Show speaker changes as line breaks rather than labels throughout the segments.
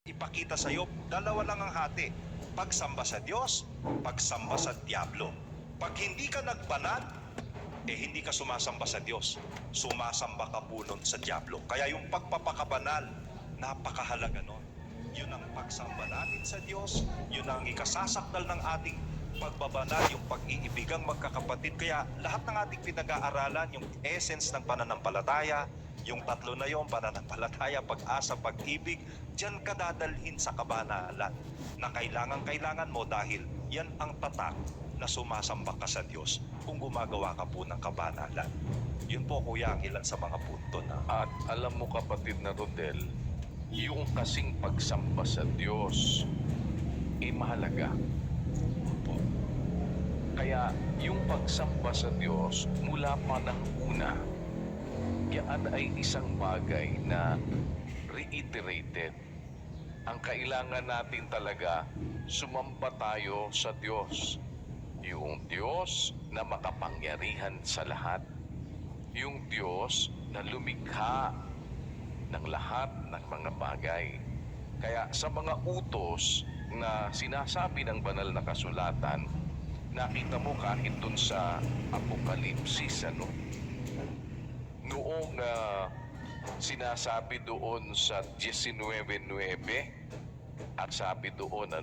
ipakita sa iyo, dalawa lang ang hati. Pagsamba sa Diyos, pagsamba sa Diablo. Pag hindi ka nagbanal, hindi ka sumasamba sa Diyos. Sumasamba ka po nun sa Diablo. Kaya yung pagpapakabanal, napakahalaga nun. Yun ang pagsamba natin sa Diyos, yun ang ikasasakdal ng ating pagbabanal, yung pag-iibigang magkakapatid. Kaya lahat ng ating pinag-aaralan, yung essence ng pananampalataya, yung tatlo na yung pananampalataya, pag-asa, pag-ibig, diyan ka dadalhin sa kabanalan na kailangan mo dahil yan ang tatak na sumasamba ka sa Diyos kung gumagawa ka po ng kabanalan. Yun po, kuya, ang ilan sa mga punto na...
At alam mo, kapatid na Rodel, yung kasing pagsamba sa Diyos mahalaga po. Kaya yung pagsamba sa Diyos mula pa ng una, yan ay isang bagay na reiterated. Ang kailangan natin talaga, sumamba tayo sa Diyos. Yung Diyos na makapangyarihan sa lahat. Yung Diyos na lumikha ng lahat ng mga bagay. Kaya sa mga utos na sinasabi ng banal na kasulatan, nakita mo kahit dun sa Apokalipsis, noong sinasabi doon sa 19:9, at sabi doon,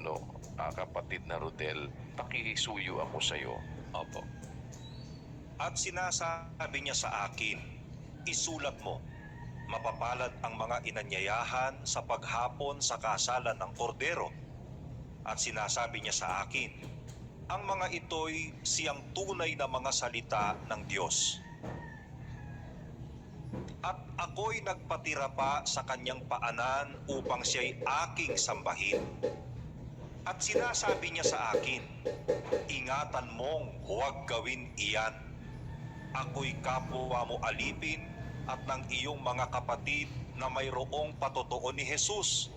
kapatid na Rodel, pakihisuyo ako sa iyo.
Opo. At sinasabi niya sa akin, isulat mo, mapapalad ang mga inanyayahan sa paghapon sa kasalan ng kordero. At sinasabi niya sa akin, ang mga ito'y siyang tunay na mga salita ng Diyos. At ako'y nagpatira pa sa kanyang paanan upang siya'y aking sambahin. At sinasabi niya sa akin, ingatan mong huwag gawin iyan. Ako'y kapwa mo alipin at ng iyong mga kapatid na mayroong patotoo ni Jesus.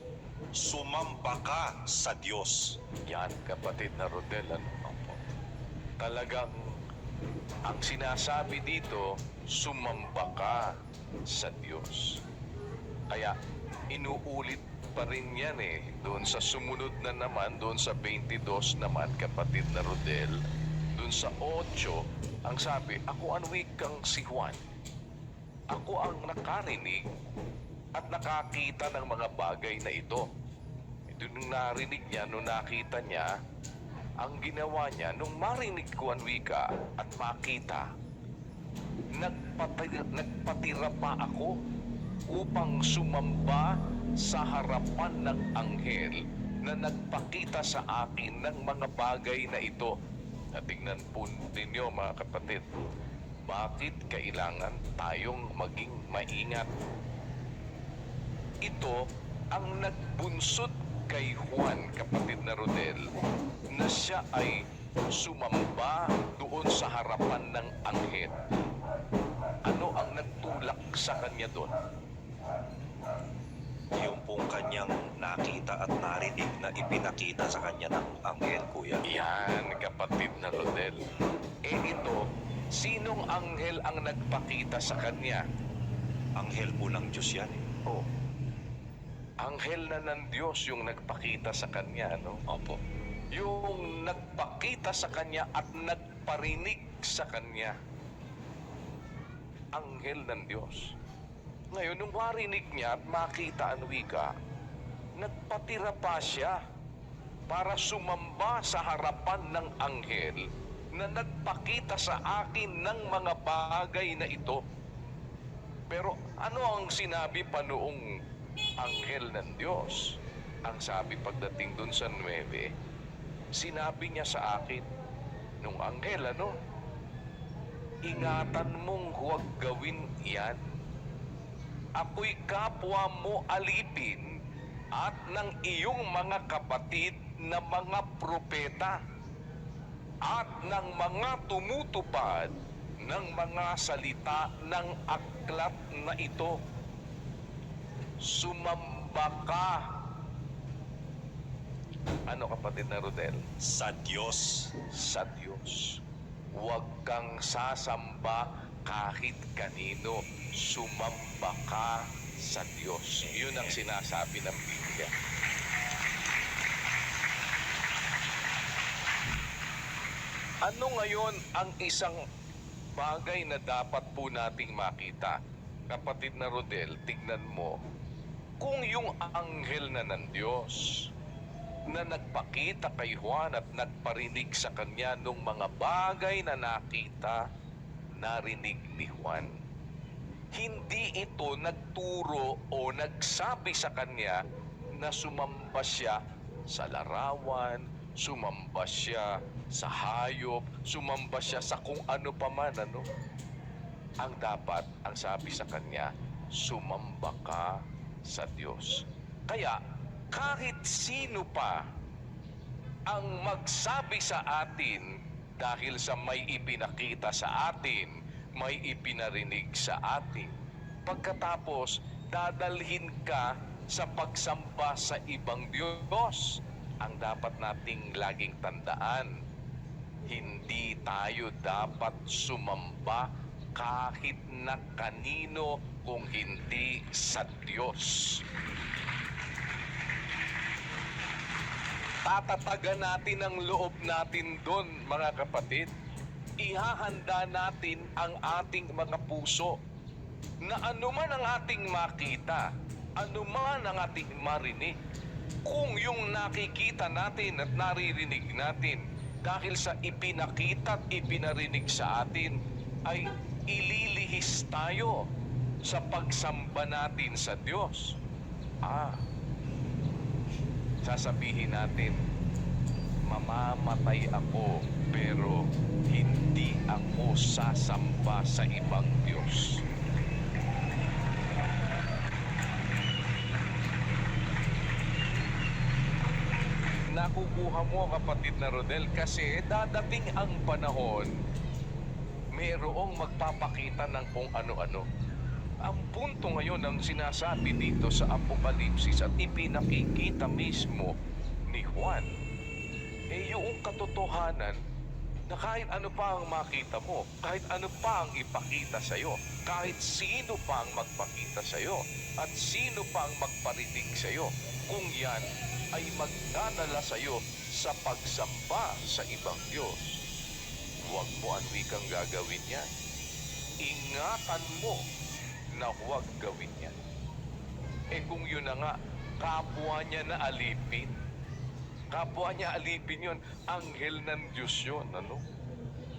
Sumamba ka sa Diyos.
Yan, kapatid na Rodel, talagang ang sinasabi dito, sumamba ka sa Diyos. Kaya inuulit pa rin yan doon sa sumunod na naman, doon sa 22 naman, kapatid na Rodel, doon sa 8, ang sabi, ako ang wikang si Juan. Ako ang nakarinig at nakakita ng mga bagay na ito. Ito nung narinig niya, nung nakita niya, ang ginawa niya, nung marinig ko ang wika at makita, nagpatira pa ako upang sumamba sa harapan ng anghel na nagpakita sa akin ng mga bagay na ito. At tingnan po ninyo, mga kapatid, bakit kailangan tayong maging maingat? Ito ang nagbunsod kay Juan, kapatid na Rodel, na siya ay sumamba doon sa harapan ng anghel. Ano ang nagtulak sa kanya doon?
Yung pong kanyang nakita at narinig na ipinakita sa kanya ng anghel, kuya.
Yan, kapatid na Rodel. Ito, sinong anghel ang nagpakita sa kanya?
Anghel po ng Diyos yan.
Oh, anghel na ng Diyos yung nagpakita sa kanya,
Opo.
Yung nagpakita sa kanya at nagparinig sa kanya. Anghel ng Diyos. Ngayon, nung marinig niya at makita ang wika, nagpatira pa siya para sumamba sa harapan ng anghel na nagpakita sa akin ng mga bagay na ito. Pero ano ang sinabi pa noong anghel ng Diyos? Ang sabi pagdating dun sa 9, sinabi niya sa akin, nung anghel, ingatan mong huwag gawin yan. Ako'y kapwa mo alipin at ng iyong mga kapatid na mga propeta at ng mga tumutupad ng mga salita ng aklat na ito. Sumamba ka. Ano, kapatid na Rodel?
Sa Diyos.
Sa Diyos. Huwag kang sasamba kahit kanino. Sumamba ka sa Diyos. Yun ang sinasabi ng Biblia. Ano ngayon ang isang bagay na dapat po nating makita? Kapatid na Rodel, tignan mo, kung yung anghel na ng Diyos na nagpakita kay Juan at nagparinig sa kanya nung mga bagay na nakita, narinig ni Juan. Hindi ito nagturo o nagsabi sa kanya na sumamba siya sa larawan, sumamba siya sa hayop, sumamba siya sa kung ano pa man, ano. Ang dapat, ang sabi sa kanya, sumamba ka sa Diyos. Kaya, kahit sino pa ang magsabi sa atin dahil sa may ipinakita sa atin, may ipinarinig sa atin, pagkatapos dadalhin ka sa pagsamba sa ibang Diyos, ang dapat nating laging tandaan, hindi tayo dapat sumamba kahit na kanino kung hindi sa Diyos. Tatatagan natin ang loob natin doon, mga kapatid. Ihahanda natin ang ating mga puso na anuman ang ating makita, anuman ang ating marinig, kung yung nakikita natin at naririnig natin dahil sa ipinakita at ipinarinig sa atin ay ililihis tayo sa pagsamba natin sa Diyos. Sasabihin natin, mamamatay ako pero hindi ako sasamba sa ibang Diyos. Nakukuha mo, kapatid na Rodel, kasi dadating ang panahon, mayroong magpapakita ng kung ano-ano. Ang punto ngayon ang sinasabi dito sa Apokalipsis at ipinakikita mismo ni Juan, yung katotohanan na kahit ano pa ang makita mo, kahit ano pa ang ipakita sa'yo, kahit sino pa ang magpakita sa'yo, at sino pa ang magparinig sa'yo, kung yan ay magdadala sa'yo sa pagsamba sa ibang Diyos, huwag mo anwikang gagawin yan. Ingatan mo na huwag gawin yan. Kung yun na nga, kapwa niya na alipin. Kapwa niya alipin yun. Anghel ng Diyos yun, ano?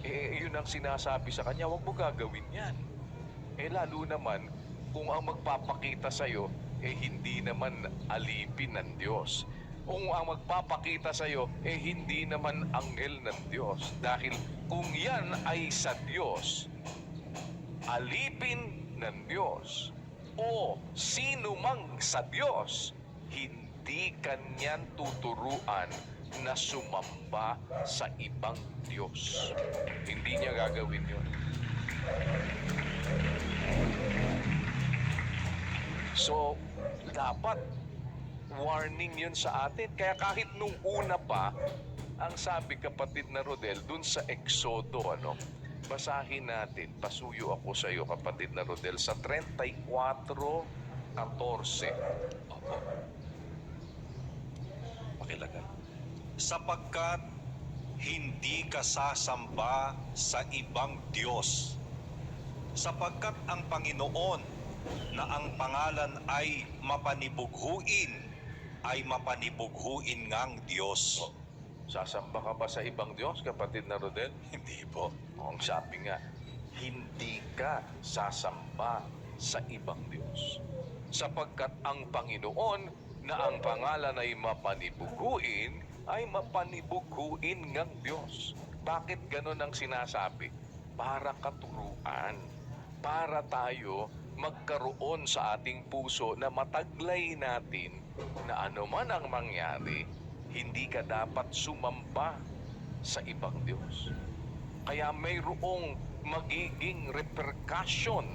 Yun ang sinasabi sa kanya, huwag mo gagawin yan. Lalo naman, kung ang magpapakita sa'yo, hindi naman alipin ng Diyos. Kung ang magpapakita sa'yo, hindi naman anghel ng Diyos. Dahil kung yan ay sa Diyos, alipin ng Diyos, o sino mang sa Diyos, hindi kanyan tuturuan na sumamba sa ibang Diyos. Hindi niya gagawin yun. So, dapat warning yun sa atin. Kaya kahit nung una pa, ang sabi, kapatid na Rodel, dun sa Exodo, basahin natin, pasuyo ako sa iyo, kapatid na Rodel, sa 34:14.
Opo. Pakilagay. Sapagkat hindi ka sasamba sa ibang Diyos, sapagkat ang Panginoon na ang pangalan ay mapanibughuin, ay mapanibughuin ngang Diyos.
Sasamba ka ba sa ibang Diyos, kapatid na Rodel?
Hindi po.
Ang sabi nga, hindi ka sasamba sa ibang Diyos. Sapagkat ang Panginoon na ang pangalan ay mapanibughuin, ay mapanibughuin ngang Diyos. Bakit ganun ang sinasabi? Para katuruan. Para tayo magkaroon sa ating puso na mataglay natin na anuman ang mangyari, hindi ka dapat sumamba sa ibang Diyos. Kaya mayroong magiging repercussion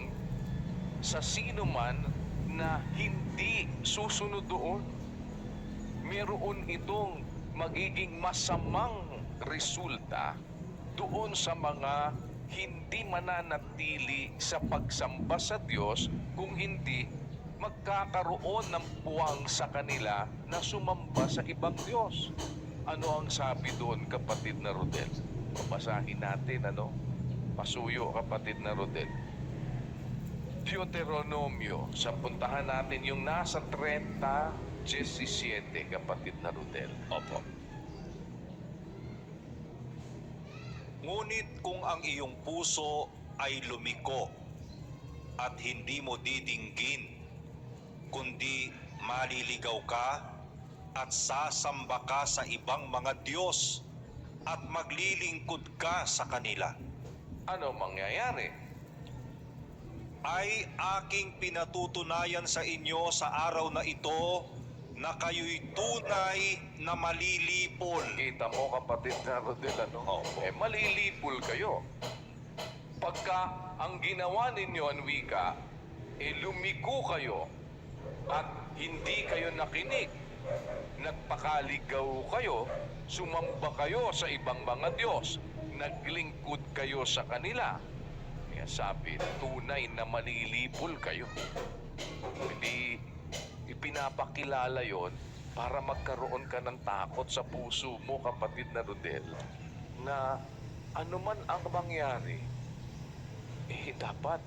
sa sino man na hindi susunod doon. Mayroon itong magiging masamang resulta doon sa mga hindi mananatili sa pagsamba sa Diyos, kung hindi magkakaroon ng puwang sa kanila na sumamba sa ibang Diyos. Ano ang sabi doon, kapatid na Rodel? Babasahin natin, Pasuyo, kapatid na Rodel. Deuteronomio, sa puntahan natin yung nasa 30:17, kapatid na Rodel.
Opo. Ngunit kung ang iyong puso ay lumiko at hindi mo didinggin, kundi maliligaw ka at sasamba ka sa ibang mga Diyos at maglilingkod ka sa kanila,
Ano mangyayari?
ay aking pinatutunayan sa inyo sa araw na ito na kayo'y tunay na malilipol.
Kita mo, kapatid na Rodel,
Opo.
malilipol kayo. Pagka ang ginawa ninyo, ang wika, lumiko kayo at hindi kayo nakinig, nagpakaligaw kayo, sumamba kayo sa ibang mga Diyos, naglingkod kayo sa kanila. Kaya sabi, tunay na malilipol kayo. Hindi ipinapakilala yon para magkaroon ka ng takot sa puso mo, kapatid na Rodel, na anuman ang mangyari, dapat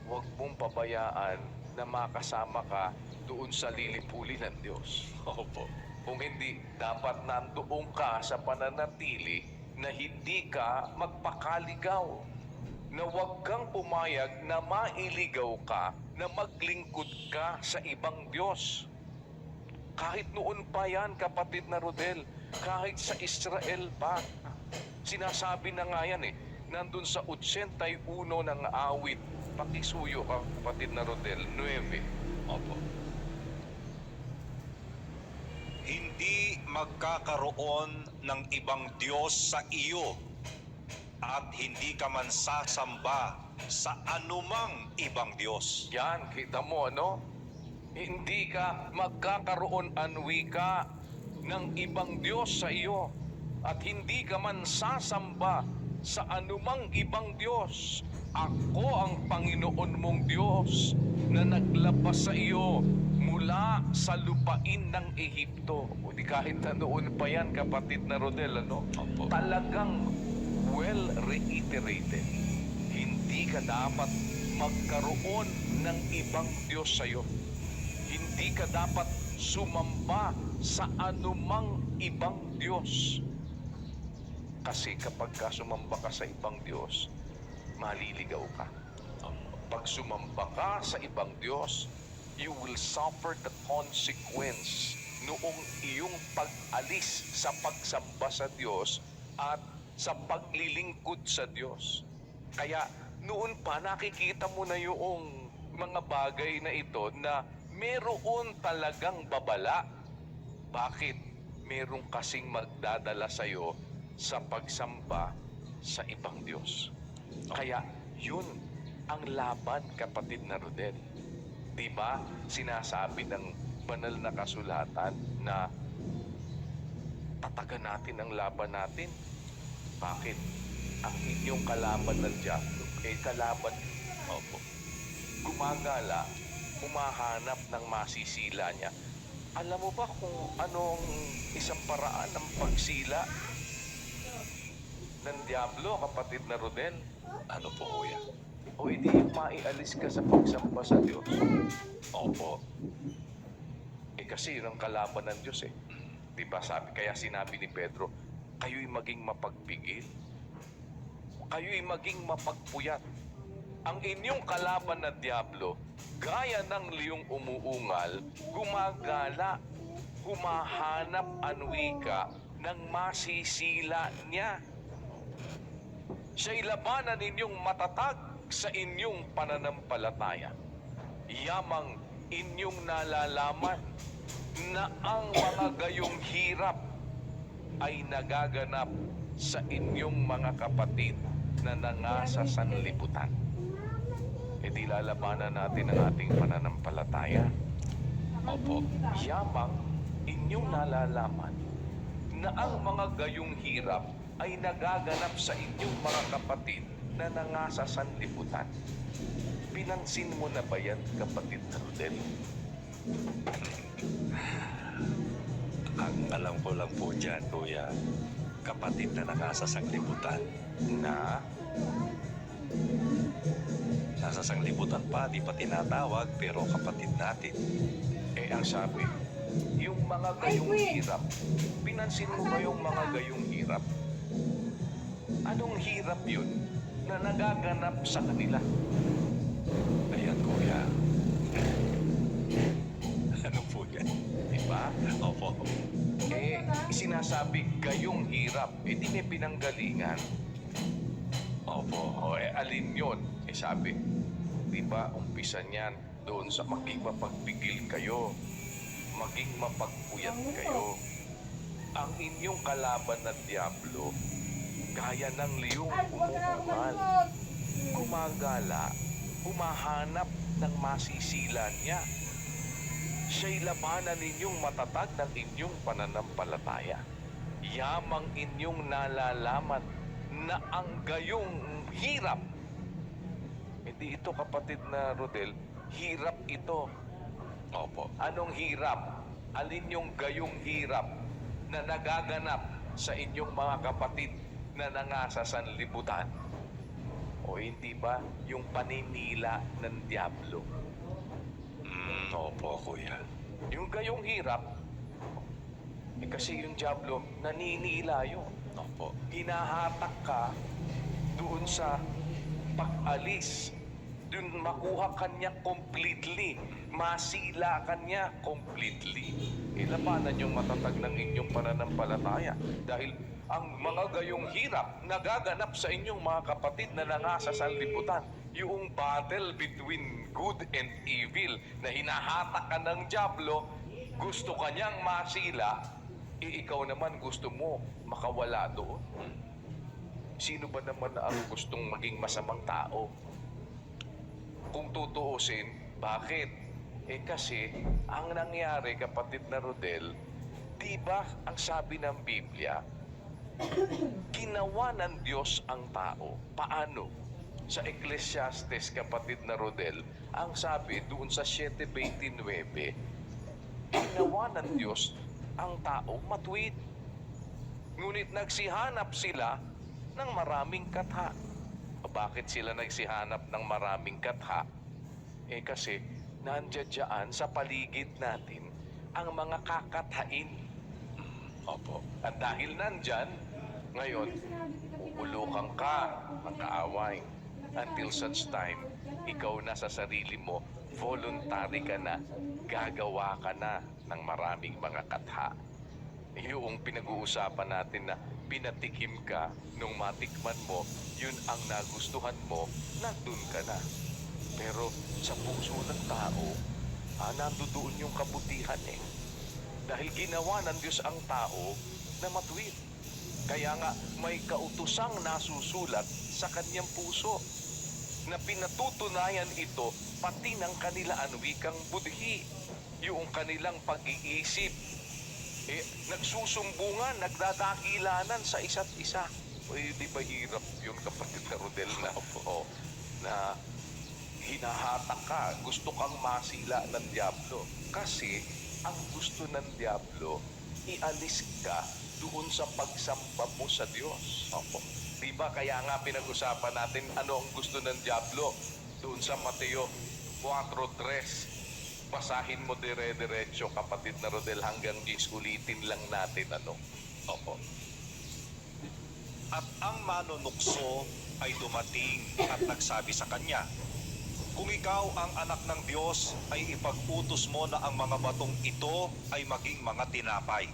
huwag mong pabayaan na makasama ka doon sa lilipulin ng Diyos.
Opo.
Kung hindi, dapat nandoon ka sa pananatili na hindi ka magpakaligaw. Na huwag kang pumayag na mailigaw ka, na maglingkod ka sa ibang Diyos. Kahit noon pa yan, kapatid na Rodel, kahit sa Israel pa. Sinasabi na nga yan nandun sa 81 ng awit, pakisuyo, kapatid na Rodel, 9.
Opo. Hindi magkakaroon ng ibang Diyos sa iyo at hindi ka man sasamba sa anumang ibang Diyos.
Yan, kita mo, Hindi ka magkakaroon, anwika, ng ibang Diyos sa iyo at hindi ka man sasamba sa anumang ibang Diyos. Ako ang Panginoon mong Diyos na naglabas sa iyo mula sa lupain ng Ehipto. O di kahit na noon pa yan, kapatid na Rodel,
Opo.
talagang well reiterated. Hindi ka dapat magkaroon ng ibang Diyos sa iyo. Hindi ka dapat sumamba sa anumang ibang Diyos. Kasi kapag ka sumamba ka sa ibang Diyos, maliligaw ka. Pag sumamba ka sa ibang Diyos, you will suffer the consequence noong iyong pag-alis sa pagsamba sa Diyos at sa paglilingkod sa Diyos. Kaya noon pa nakikita mo na yung mga bagay na ito na meron talagang babala. Bakit? Meron kasing magdadala sa iyo sa pagsamba sa ibang Diyos. Kaya yun ang laban, kapatid na Rodel. Diba sinasabi ng banal na kasulatan na tatagan natin ang laban natin? Bakit? Ang inyong kalaban ng diablo, kalaban, gumagala, humahanap ng masisila niya. Alam mo ba kung anong isang paraan ng pagsila ng diablo, kapatid na Rodel?
Ano po, kuya?
O hindi yung maialis ka sa pagsamba sa Diyos.
Opo.
Kasi yun ang kalaban ng Diyos Diba sabi, kaya sinabi ni Pedro, kayo'y maging mapagpigil. Kayo'y maging mapagpuyat. Ang inyong kalaban na diablo, gaya ng liyong umuungal, gumagala, humahanap anwika ng masisila niya. Siya'y labanan ninyong matatag sa inyong pananampalataya. Yamang inyong nalalaman na ang mga gayong hirap ay nagaganap sa inyong mga kapatid na nangasa sa sanlibutan. Di lalabanan natin ang ating pananampalataya.
Opo.
Yamang inyong nalalaman na ang mga gayong hirap ay nagaganap sa inyong mga kapatid na nangasa sa sanlibutan. Pinansin mo na ba yan, kapatid na Rodel?
Ang alam ko lang po dyan, kuya, Kapatid na nasa sanglibutan.
Na
Nasa sanglibutan pa, di pa tinatawag, pero kapatid natin.
ang sabi, yung mga gayong hirap, pinansin mo ba yung mga gayong hirap? Anong hirap yun na nagaganap sa kanila?
Ayan, kuya. Ano po yan?
Diba?
Opo.
Sinasabi gayong hirap, di may pinanggalingan.
Opo.
Alin yun? Sabi, di ba, umpisa niyan doon sa maging mapagpigil kayo, maging mapagpuyat kayo. Ang inyong kalaban na Diablo, gaya ng liyong umuumal, gumagala, humahanap ng masisilan niya. Siya'y labanan ninyong matatag ng inyong pananampalataya. Yamang inyong nalalaman na ang gayong hirap, hindi ito kapatid na Rodel, hirap ito.
Opo.
Anong hirap? Alin yung gayong hirap na nagaganap sa inyong mga kapatid na nangasa sa sanlibutan? O hindi ba yung paninila ng Diablo?
Opo, kuya.
Yung gayong hirap, kasi yung Diablo naninila yun.
Opo.
Hinahatak ka doon sa pag-alis. Doon makuha kanya completely. Masila kanya completely. Labanan yung matatag ng inyong pananampalataya. Dahil ang mga gayong hirap nagaganap sa inyong mga kapatid na nangasa sa sanlibutan. Yung battle between good and evil na hinahatak ka ng Diablo, gusto kanyang masila, ikaw naman gusto mo makawala doon. Sino ba naman ang gustong maging masamang tao? Kung tutuusin, bakit? Kasi ang nangyari, kapatid na Rodel, di ba ang sabi ng Biblia, ginawa ng Diyos ang tao. Paano? Sa Ecclesiastes, kapatid na Rodel, ang sabi doon sa 7:29, ginawa ng Diyos ang tao matuwid. Ngunit nagsihanap sila ng maraming katha. Bakit sila nagsihanap ng maraming katha? Kasi nandiyan sa paligid natin ang mga kakathain.
Opo.
At dahil nandyan, ngayon, uulukan ka, magkaaway. Until such time, ikaw na sa sarili mo, voluntary ka na, gagawa ka na ng maraming mga katha. Yung pinag-uusapan natin na pinatikim ka, nung matikman mo, yun ang nagustuhan mo, nandun ka na. Pero sa puso ng tao, nandoon yung kabutihan Dahil ginawa ng Diyos ang tao na matuwid. Kaya nga may kautosang nasusulat sa kanyang puso na pinatutunayan ito pati ng kanila anwikang budhi. Yung kanilang pag-iisip, nagsusumbungan, nagdadakilanan sa isa't isa. Di ba hirap yun, kapatid na Rodel, na hinahatak ka, gusto kang masila ng Diablo. Kasi ang gusto ng Diablo, ialis ka doon sa pagsamba mo sa Diyos. Di ba kaya nga pinag-usapan natin ano ang gusto ng Diablo doon sa Mateo 4:3. Basahin mo dire-diretso, kapatid na Rodel, hanggang 10 ulitin lang natin
Opo. At ang manunukso ay dumating at nagsabi sa kanya, kung ikaw ang anak ng Diyos, ay ipag-utos mo na ang mga batong ito ay maging mga tinapay.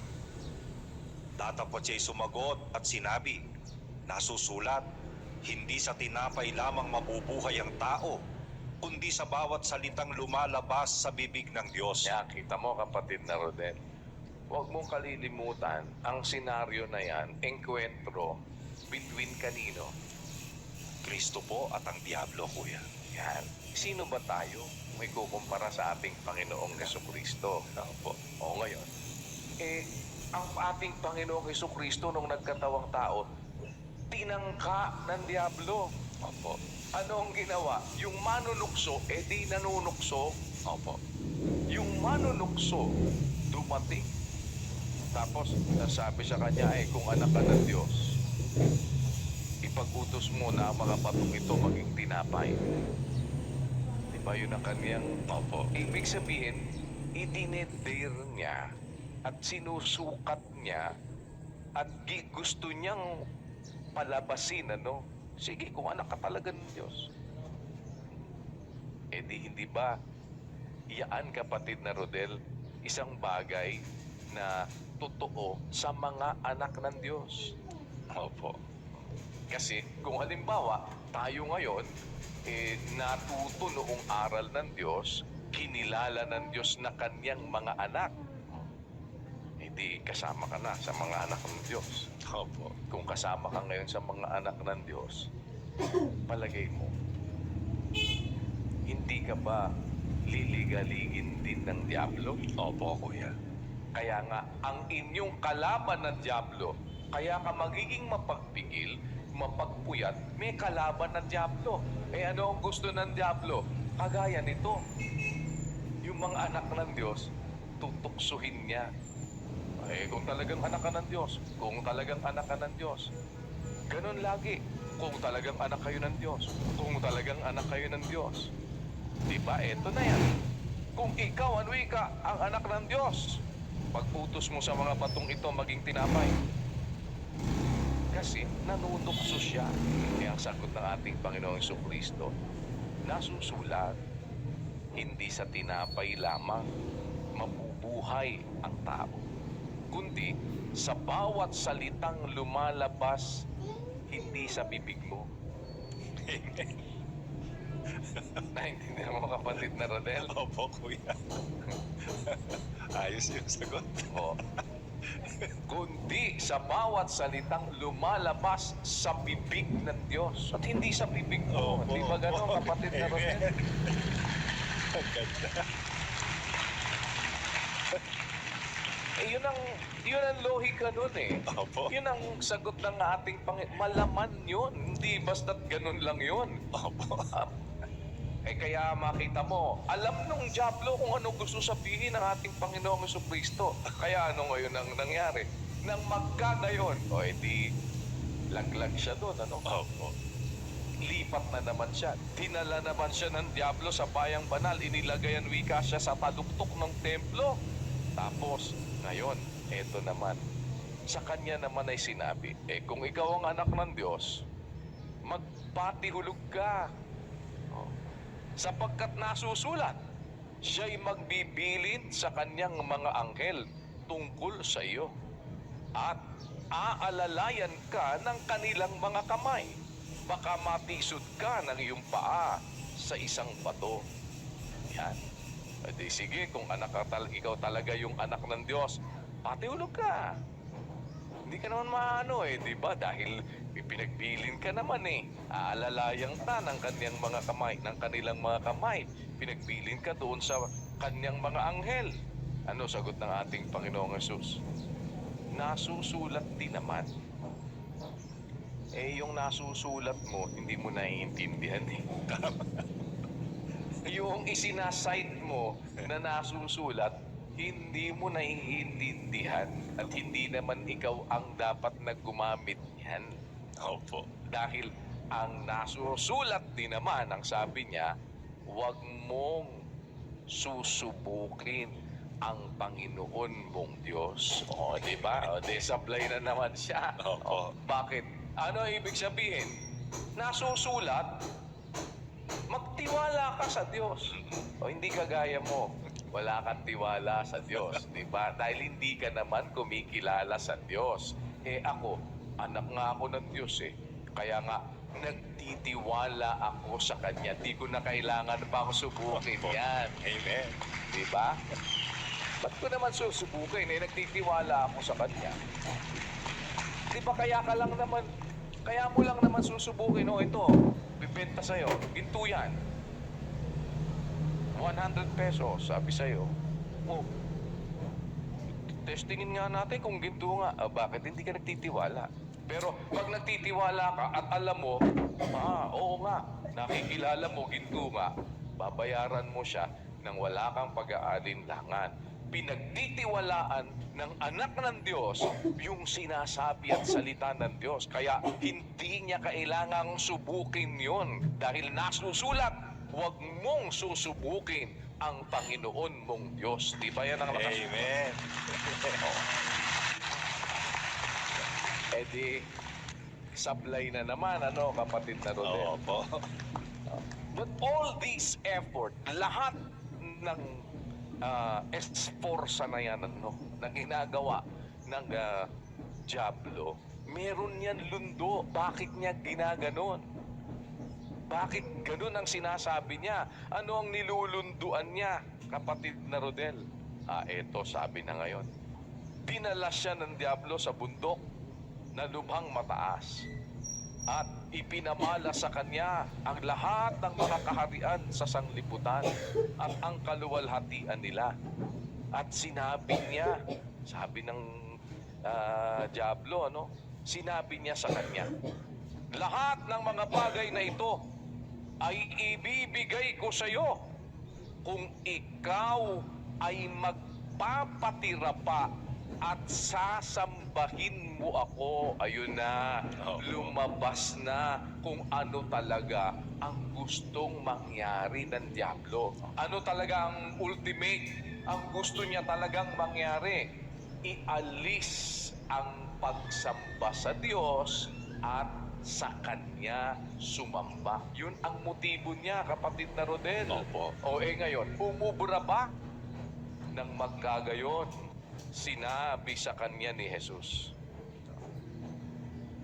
Datapot siya'y sumagot at sinabi, nasusulat, hindi sa tinapay lamang mabubuhay ang tao, kundi sa bawat salitang lumalabas sa bibig ng Diyos.
Kaya kita mo, kapatid na Rodel, huwag mong kalilimutan ang senaryo na yan, enkwentro between kanino?
Kristo po at ang Diablo, kuya.
Yan. Sino ba tayo may kukumpara sa ating Panginoong Jesucristo?
Opo.
O ngayon, ang ating Panginoong Jesucristo nung nagkatawang tao, tinangka ng Diablo.
Opo.
Ano ang ginawa? Yung manunukso, di nanunukso.
Opo.
Yung manunukso, dumating. Tapos, sabi sa kanya, kung anak ka ng Diyos, ipag-utos mo na ang mga batong ito maging tinapay. Di ba yun ang kanyang...
Opo.
Ibig sabihin, idinedare niya at sinusukat niya at gusto niyang palabasin, ano? Sige, kung anak ka talaga ng Diyos. Hindi ba, iyaan kapatid na Rodel, isang bagay na totoo sa mga anak ng Diyos.
Opo.
Kasi kung halimbawa, tayo ngayon, natuto noong aral ng Diyos, kinilala ng Diyos na kanyang mga anak, hindi kasama ka na sa mga anak ng Diyos.
Opo.
Kung kasama ka ngayon sa mga anak ng Diyos, palagay mo, hindi ka ba liligaligin din ng Diablo?
Opo, kuya.
Kaya nga, ang inyong kalaban ng Diablo, kaya ka magiging mapagpigil, mapagpuyat, may kalaban ng Diablo. Ano ang gusto ng Diablo? Kagaya nito. Yung mga anak ng Diyos, tutuksuhin niya. Kung talagang anak ka ng Diyos, kung talagang anak ka ng Diyos, ganun lagi. Kung talagang anak kayo ng Diyos, kung talagang anak kayo ng Diyos. Diba? Eto na yan. Kung ikaw, ang anak ng Diyos, pag-utos mo sa mga batong ito maging tinapay. Kasi nanunukso siya. Kaya ang sagot ng ating Panginoong Jesucristo, nasusulat, hindi sa tinapay lamang mabubuhay ang tao, kundi sa bawat salitang lumalabas hindi sa bibig mo. Naintindihan mo kapatid na Rodel?
Opo, kuya. Ayos yung sagot.
O, kundi sa bawat salitang lumalabas sa bibig ng Diyos at hindi sa bibig mo.
Opo,
Di ba gano'n
opo.
kapatid na Rodel?
Ang ganda.
Yun ang lohika nun
Opo.
Yun ang sagot ng ating malaman yun. Hindi basta't ganun lang yun.
Opo.
Kaya makita mo, alam nung Diablo kung ano gusto sabihin ng ating Panginoong Jesucristo. Kaya ano ngayon ang nangyari? Nang magkagayon, edi laglag siya doon, ano?
Opo.
Lipat na naman siya. Dinala naman siya ng Diablo sa bayang banal. Inilagay ang wika siya sa taluktok ng templo. Tapos, ngayon, eto naman. Sa kanya naman ay sinabi, kung ikaw ang anak ng Diyos, magpatihulog ka. Sapagkat nasusulat, siya'y magbibilin sa kanyang mga anghel tungkol sa iyo. At aalalayan ka ng kanilang mga kamay. Baka matisod ka ng iyong paa sa isang bato. Yan. Di sige, kung ikaw talaga yung anak ng Diyos, patihulog ka. Hindi ka naman maano di ba? Dahil pinagbilin ka naman Aalalayan ka ng kanyang mga kamay, ng kanilang mga kamay. Pinagbilin ka doon sa kanyang mga anghel. Ano sagot ng ating Panginoong Hesus? Nasusulat din naman. Yung nasusulat mo, hindi mo naiintindihan Yung isinasite mo na nasusulat, hindi mo naiintindihan at hindi naman ikaw ang dapat na gumamit yan.
Opo.
Dahil ang nasusulat din naman, ang sabi niya, huwag mong susubukin ang Panginoon mong Diyos. Di ba? Supply na naman siya.
Opo.
Bakit? Ano ibig sabihin? Nasusulat, magtiwala ka sa Diyos. Hindi kagaya mo. Wala kang tiwala sa Diyos, di ba? Dahil hindi ka naman kumikilala sa Diyos. Ako, anak nga ako ng Diyos Kaya nga, nagtitiwala ako sa Kanya. Di ko na kailangan pang subukin yan.
Amen.
Di ba? Ba't ko naman susubukin nagtitiwala ako sa Kanya? Di ba kaya mo lang naman susubukin, ito, bibenta sa'yo, ginto yan. 100 pesos, sabi sa'yo. Testingin nga natin kung ginto nga. Bakit hindi ka nagtitiwala? Pero pag nagtitiwala ka at alam mo, oo nga, nakikilala mo, ginto nga, babayaran mo siya nang wala kang pag-aalinlangan. pinagtitiwalaan ng anak ng Diyos yung sinasabi at salita ng Diyos. Kaya hindi niya kailangang subukin yon dahil nasusulat, huwag mong susubukin ang Panginoon mong Diyos. Di ba yan ang nakasulat?
Amen.
Eh di, sablay na naman, kapatid na Rodel?
Opo.
But all this effort, lahat ng esforsa na yan, na ginagawa ng Diablo, meron yan lundo. Bakit niya ginaganon? Bakit ganun ang sinasabi niya? Ano ang nilulunduan niya, kapatid na Rodel? Eto, sabi na ngayon. Dinala siya ng Diablo sa bundok na lubhang mataas at ipinamala sa kanya ang lahat ng mga kaharian sa sanglibutan at ang kaluwalhatian nila. At sinabi niya, sabi ng Diablo, sinabi niya sa kanya, lahat ng mga bagay na ito ay ibibigay ko sa iyo kung ikaw ay magpapatira pa at sasambahin mo ako. Ayun na, lumabas na kung ano talaga ang gustong mangyari ng Diablo. Ano talaga ang ultimate? Ang gusto niya talagang mangyari, ialis ang pagsamba sa Diyos at sa Kanya sumamba. Yun ang motibo niya, kapatid na Rodel.
Opo.
Ngayon, umubra ba ng magkagayon? Sinabi sa kanya ni Jesus,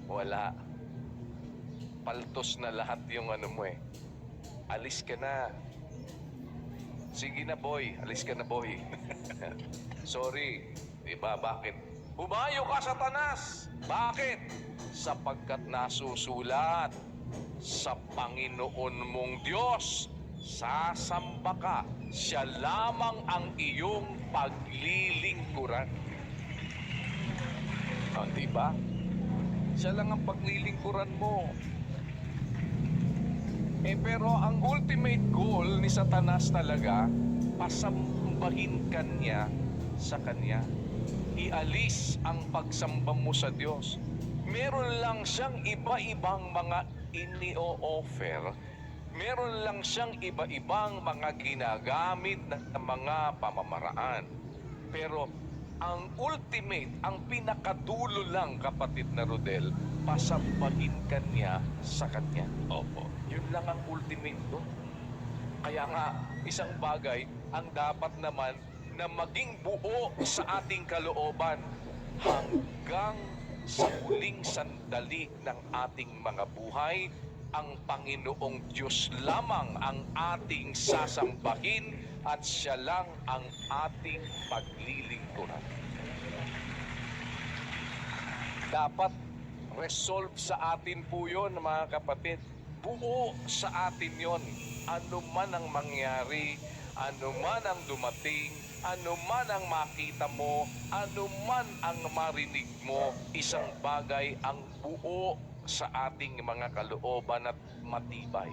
wala. Paltos na lahat yung mo eh. Alis ka na. Sige na boy, alis ka na boy. Sorry. Diba, bakit? Humayo ka, Satanas! Bakit? Sapagkat nasusulat, sa Panginoon mong Diyos sasamba ka, siya lamang ang iyong paglilingkuran. Diba? Siya lang ang paglilingkuran mo. Pero ang ultimate goal ni Satanas talaga, pasambahin kanya sa kanya. Ialis ang pagsamba mo sa Diyos. Meron lang siyang iba-ibang mga ini-o-offer. Meron lang siyang iba-ibang mga ginagamit na mga pamamaraan. Pero ang ultimate, ang pinakadulo lang, kapatid na Rodel, pasambahin kanya sa kanya.
Opo.
Yun lang ang ultimate doon. Kaya nga, isang bagay ang dapat naman na maging buo sa ating kalooban hanggang sa huling sandali ng ating mga buhay. Ang Panginoong Diyos lamang ang ating sasambahin at siya lang ang ating paglilingkuran. Dapat resolve sa atin po yun, mga kapatid. Buo sa atin yon. Ano man ang mangyari, ano man ang dumating, ano man ang makita mo, ano man ang marinig mo, isang bagay ang buo sa ating mga kalooban at matibay.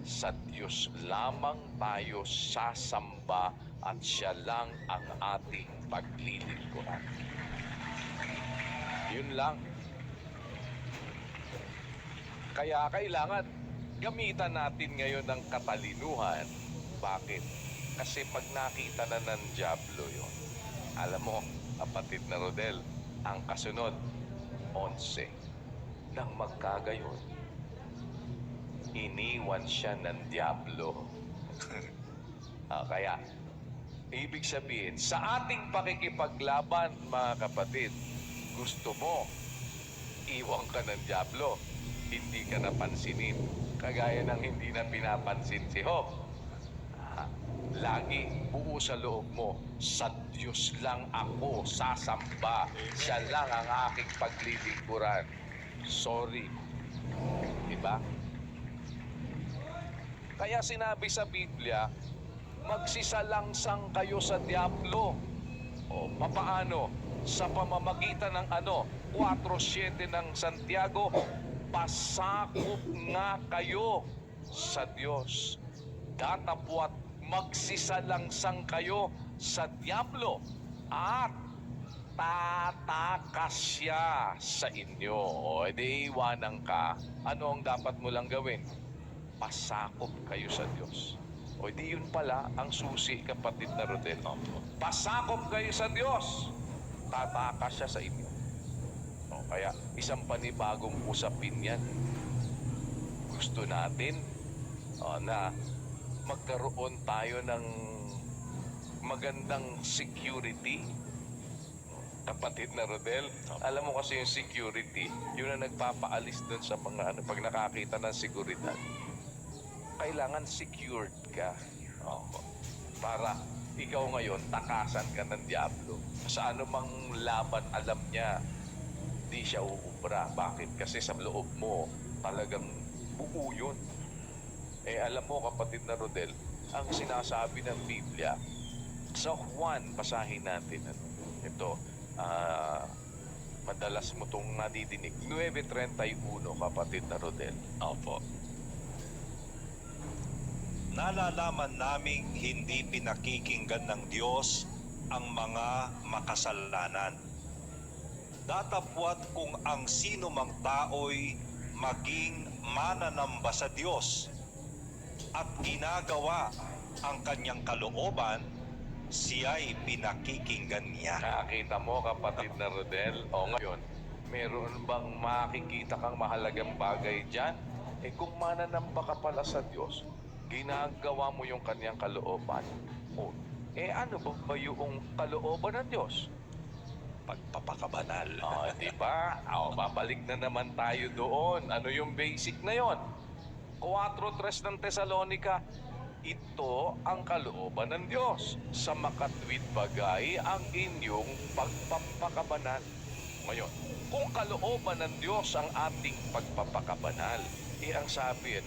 Sa Diyos lamang tayo sasamba at siya lang ang ating paglilingkuran. Yun lang. Kaya kailangan gamitan natin ngayon ng katalinuhan. Bakit? Kasi pag nakita na ng Diablo yun, alam mo, kapatid na Rodel, ang kasunod, 11. Nang magkagayon, iniwan siya ng Diablo. Kaya, ibig sabihin, sa ating pakikipaglaban, mga kapatid, gusto mo, iwan ka ng Diablo, hindi ka napansinin. Kagaya ng hindi na pinapansin si Job. Lagi buo sa loob mo, sa Diyos lang ako sasamba. Siya lang ang aking paglilingkuran. Sorry. Diba? Kaya sinabi sa Biblia, magsisalangsang kayo sa Diablo. O, papaano? Sa pamamagitan ng 4:7 ng Santiago, pasakop nga kayo sa Diyos. Datapwat magsisalangsang kayo sa diablo at tatakas siya sa inyo. O, edi iwanan ka. Ano ang dapat mo lang gawin? Pasakop kayo sa Diyos. O, edi yun pala ang susi, kapatid na Rodel. Pasakop kayo sa Diyos. Tatakas siya sa inyo. O, kaya isang panibagong usapin yan. Gusto natin na magkaroon tayo ng magandang security. Kapatid na Rodel, alam mo kasi yung security, yun ang nagpapaalis dun sa mga pag nakakita ng seguridad. Kailangan secured ka. Para ikaw ngayon, takasan ka ng diablo. Sa anumang laban, alam niya, di siya uubra. Bakit? Kasi sa loob mo, talagang buo yun. Alam mo, kapatid na Rodel, ang sinasabi ng Biblia, sa Juan, basahin natin, ito, madalas mo itong nadidinig. 9:31, kapatid na Rodel.
Opo. Nalalaman naming hindi pinakikinggan ng Diyos ang mga makasalanan. Datapwat kung ang sino mang tao'y maging mananamba sa Diyos at ginagawa ang kanyang kalooban, siya'y pinakikinggan niya.
Nakakita mo, kapatid na Rodel? O ngayon, meron bang makikita kang mahalagang bagay dyan? Kung mananamba ka pala sa Diyos, ginagawa mo yung kanyang kalooban. O, ano ba yung kalooban ng Diyos?
Pagpapakabanal.
Di ba? Babalik na naman tayo doon. Ano yung basic na yon? 4:3 ng Tesalonica, ito ang kalooban ng Diyos. Sa makatwid bagay ang inyong pagpapakabanal. Ngayon, kung kalooban ng Diyos ang ating pagpapakabanal, ang sabi,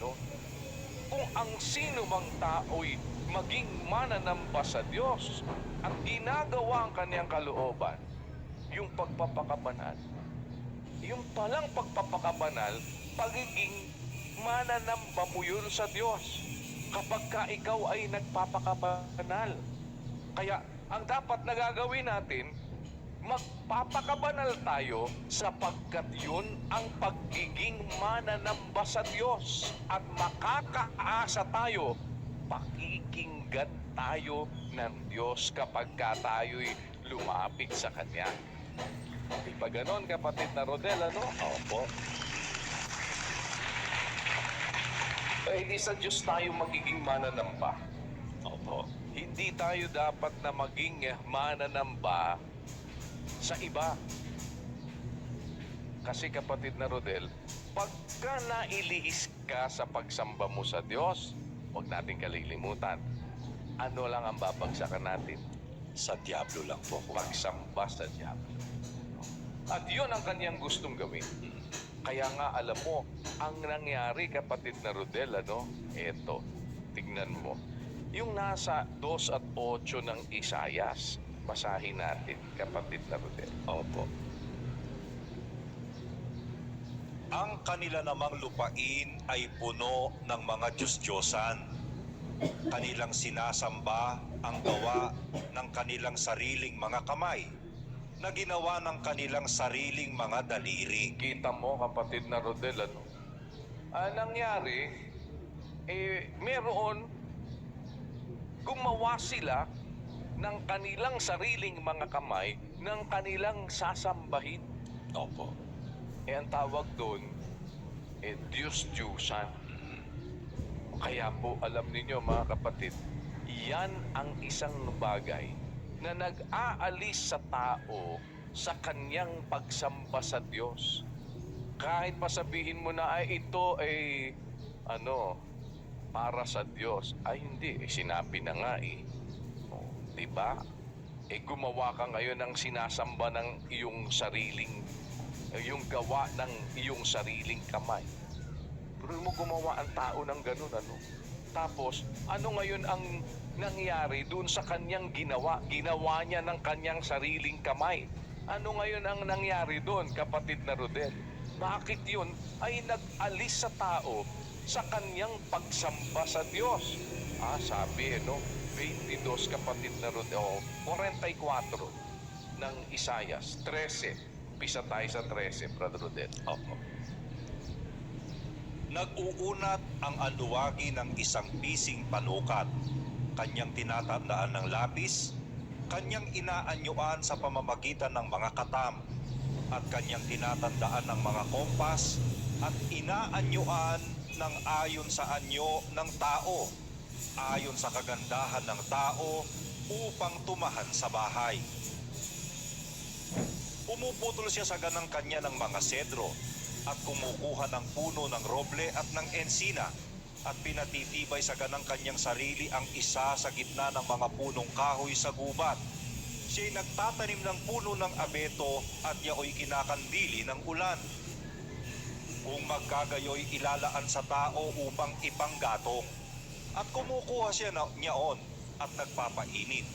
kung ang sino mang tao'y maging mananamba sa Diyos at ginagawa ang kanyang kalooban, yung pagpapakabanal, yung palang pagpapakabanal, pagiging mananamba mo yun sa Diyos kapag ka ikaw ay nagpapakabanal. Kaya ang dapat na gagawin natin, magpapakabanal tayo sapagkat yun ang pagiging mananamba sa Diyos at makakaasa tayo, pakikinggan tayo ng Diyos kapag ka tayo'y lumapit sa Kanya. Di ba ganon, kapatid na Rodel,
Opo.
Hindi sa Diyos tayo magiging mananamba.
Opo.
Hindi tayo dapat na maging mananamba sa iba. Kasi, kapatid na Rodel, pagka nailihis ka sa pagsamba mo sa Diyos, huwag natin kalilimutan, ano lang ang babagsakan natin?
Sa diablo lang po.
Pagsamba sa diablo. At yun ang kanyang gustong gawin. Kaya nga, alam mo, ang nangyari, kapatid na Rodel, eto, tignan mo. Yung nasa 2:8 ng Isayas, basahin natin, kapatid na Rodel.
Opo. Ang kanila namang lupain ay puno ng mga Diyos-Diyosan. Kanilang sinasamba ang gawa ng kanilang sariling mga kamay, na ginawa ng kanilang sariling mga daliri.
Kita mo, kapatid na Rodel, nangyari, meron, gumawa sila ng kanilang sariling mga kamay ng kanilang sasambahin.
Opo.
Ang tawag doon, Diyos-Diyusan. Kaya po, alam ninyo, mga kapatid, yan ang isang bagay na nag-aalis sa tao sa kanyang pagsamba sa Diyos. Kahit pasabihin mo na ito ay para sa Diyos, ay hindi, sinabi na nga diba? Gumawa ka ngayon ng sinasamba ng iyong sariling, yung gawa ng iyong sariling kamay. Pero mo gumawa ang tao ng ganun, Tapos, ano ngayon ang nangyari doon sa kanyang ginawa? Ginawa niya ng kanyang sariling kamay. Ano ngayon ang nangyari doon, kapatid na Rodel? Bakit yun ay nag-alis sa tao sa kanyang pagsamba sa Diyos? Sabi, 22 kapatid na Rodel, o 44 ng Isayas, 13. Pisa tayo sa 13, Brother Rodel.
Opo. Nag-uunat ang aluwagi ng isang pising panukat. Kanyang tinatandaan ng lapis, kanyang inaanyuan sa pamamagitan ng mga katam, at kanyang tinatandaan ng mga kompas, at inaanyuan ng ayon sa anyo ng tao, ayon sa kagandahan ng tao, upang tumahan sa bahay. Pumuputol siya sa ganang kanya ng mga sedro, at kumukuha ng puno ng roble at ng ensina, at pinatitibay sa ganang kanyang sarili ang isa sa gitna ng mga punong kahoy sa gubat. Siya'y nagtatanim ng puno ng abeto, at yaoy kinakandili ng ulan. Kung magkagayoy ilalaan sa tao upang ipanggatong, at kumukuha siya niyaon at nagpapainit.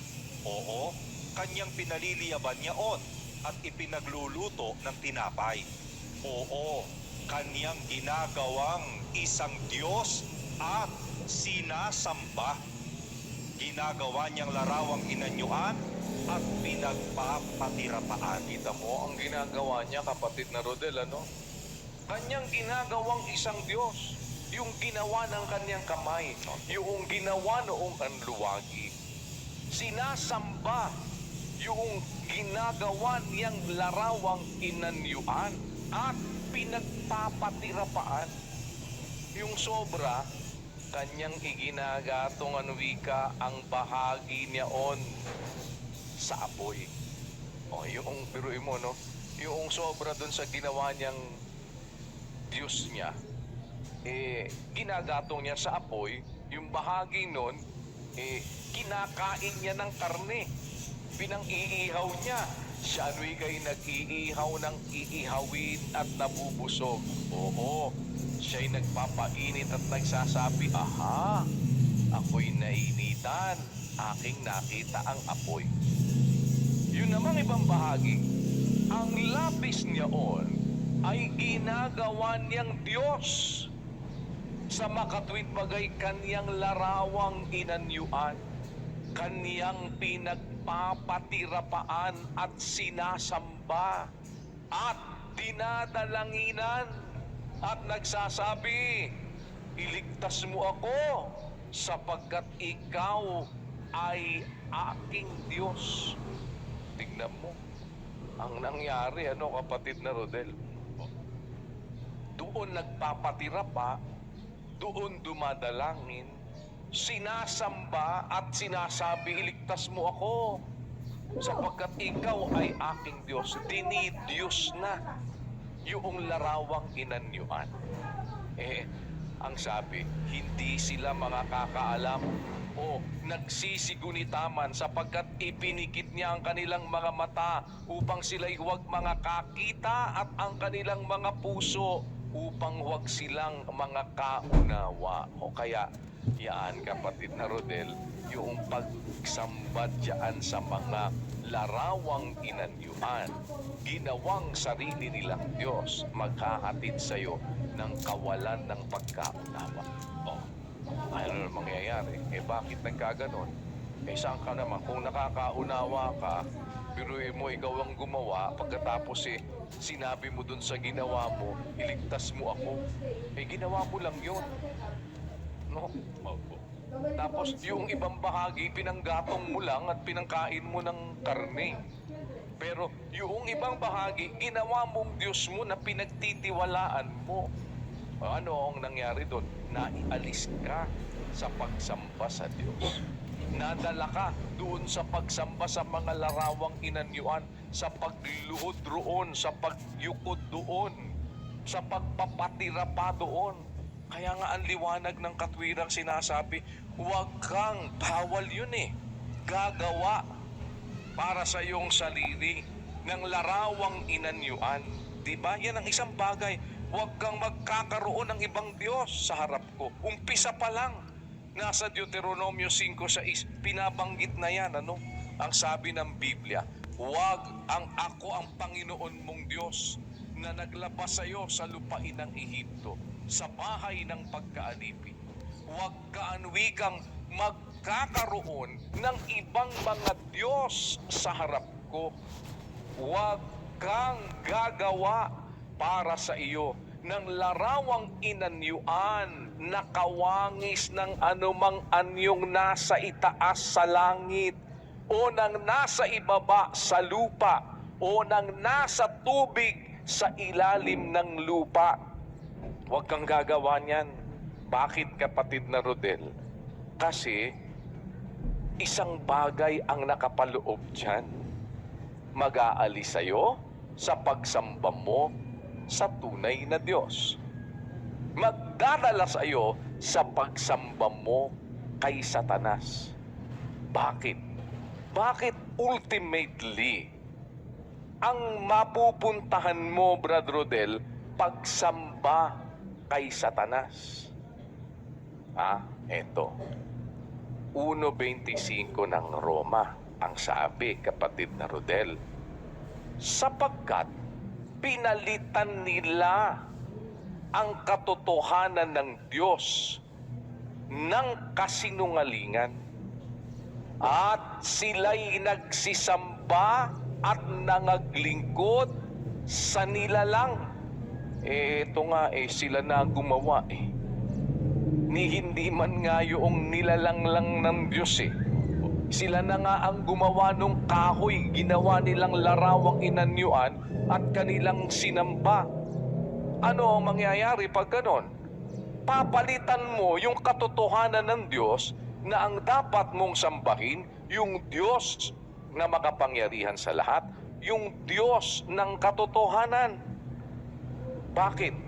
Oo, kanyang pinaliliyaban niyaon at ipinagluluto ng tinapay. Oo, kanyang ginagawang isang Diyos at sinasamba. Ginagawa niyang larawang inanyuan at pinagpapatirapaan.
Kita mo ang ginagawa niya, kapatid na Rodel, ano? Kanyang ginagawang isang Diyos. Yung ginawa ng kanyang kamay, yung ginawa noong anluwagi. Sinasamba yung ginagawa niyang larawang inanyuan at pinagpapatirapaan. Yung sobra, kanyang iginagatong wika ang bahagi niyaon sa apoy. O, yung biruin mo, no? Yung sobra dun sa ginawa niyang Diyos niya, ginagatong niya sa apoy, yung bahagi nun, kinakain niya ng karne. Pinang-iihaw niya. Siya ano'y kay nag-iihaw ng iihawin at nabubusog. Oo, siya'y nagpapainit at nagsasabi, aha, ako'y nainitan, aking nakita ang apoy. Yun namang ibang bahagi, ang lapis niyaon ay ginagawa niyang Diyos. Sa makatwid bagay kaniyang larawang inanyuan, kaniyang pinagpapatirapaan at sinasamba at dinadalanginan at nagsasabi, iligtas mo ako sapagkat ikaw ay aking Diyos. Tignan mo ang nangyari, ano, kapatid na Rodel. Doon nagpapatira pa, doon dumadalangin, sinasamba at sinasabi, iligtas mo ako sapagkat ikaw ay aking Diyos. Dinidiyos na yung larawang inanyuan. Ang sabi, hindi sila makakaalam o nagsisigunitaman sapagkat ipinikit niya ang kanilang mga mata upang sila'y huwag makakita at ang kanilang mga puso upang huwag silang mga kaunawa. O kaya, yan, kapatid na Rodel, yung pagsamba dyan sa mga larawang inanyuan, ginawang sarili nilang Diyos, maghahatid sa'yo ng kawalan ng pagkaunawa. O, ano na mangyayari? Bakit nagkaganon? Saan ka naman? Kung nakakaunawa ka, biruin mo ikaw ang gumawa, pagkatapos sinabi mo dun sa ginawa mo, iligtas mo ako. Ginawa mo lang yun. No? Tapos yung ibang bahagi, pinanggatong mo lang at pinangkain mo ng karne. Pero yung ibang bahagi, ginawa mong Diyos mo na pinagtitiwalaan mo. Ano ang nangyari doon? Naialis ka sa pagsamba sa Diyos. Nadala ka doon sa pagsamba sa mga larawang inanyuan, sa pagluhod roon, sa pagyukod doon, sa pagpapatira pa doon. Kaya nga ang liwanag ng katwirang sinasabi, huwag kang, bawal yun gagawa para sa iyong sarili ng larawang inanyuan. Diba? Yan ang isang bagay. Huwag kang magkakaroon ng ibang Diyos sa harap ko. Umpisa pa lang. Nasa Deuteronomio 5:6, pinabanggit na yan, ano? Ang sabi ng Biblia, huwag ako ang Panginoon mong Diyos na naglabas sa iyo sa lupain ng Ehipto, sa bahay ng pagkaalipin. Huwag kang magkakaroon ng ibang mga Diyos sa harap ko. Huwag kang gagawa para sa iyo ng larawang inanyuan na kawangis ng anumang anyong nasa itaas sa langit o ng nasa ibaba sa lupa o ng nasa tubig sa ilalim ng lupa. Huwag kang gagawa niyan. Bakit, kapatid na Rodel? Kasi isang bagay ang nakapaloob dyan. Mag-aalis sa'yo sa pagsamba mo sa tunay na Diyos. Magdadala sa'yo sa pagsamba mo kay Satanas. Bakit? Bakit ultimately ang mapupuntahan mo, Brad Rodel, pagsamba kay Satanas? Eto. 1.25 ng Roma ang sabi, kapatid na Rodel. Sapagkat pinalitan nila ang katotohanan ng Diyos ng kasinungalingan at sila'y nagsisamba at nangaglingkod sa nilalang. Ito nga sila na gumawa Ni hindi man nga yung nilalang lang ng Diyos Sila na nga ang gumawa nung kahoy, ginawa nilang larawang inanyuan at kanilang sinamba. Ano ang mangyayari pag ganon? Papalitan mo yung katotohanan ng Diyos na ang dapat mong sambahin, yung Diyos na makapangyarihan sa lahat, yung Diyos ng katotohanan. Bakit?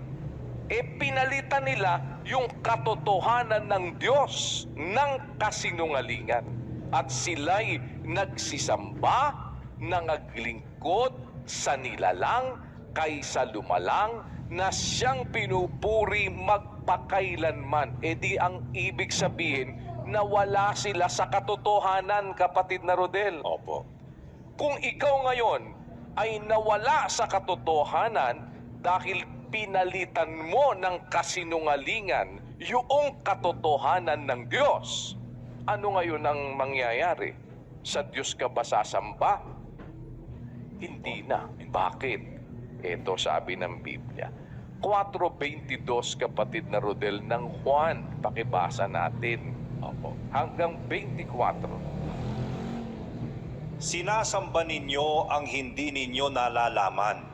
Pinalitan nila yung katotohanan ng Diyos ng kasinungalingan. At sila'y nagsisamba, nangaglingkod sa nilalang kaysa lumalang na siyang pinupuri magpakailanman. Di ang ibig sabihin na wala sila sa katotohanan, kapatid na Rodel.
Opo.
Kung ikaw ngayon ay nawala sa katotohanan dahil pinalitan mo ng kasinungalingan yung katotohanan ng Diyos, ano ngayon ang mangyayari? Sa Diyos ka ba sasamba? Hindi na. Bakit? Ito sabi ng Biblia. 4.22, kapatid na Rodel, ng Juan. Pakibasa natin. Opo. Hanggang 24.
Sinasamba ninyo ang hindi ninyo nalalaman.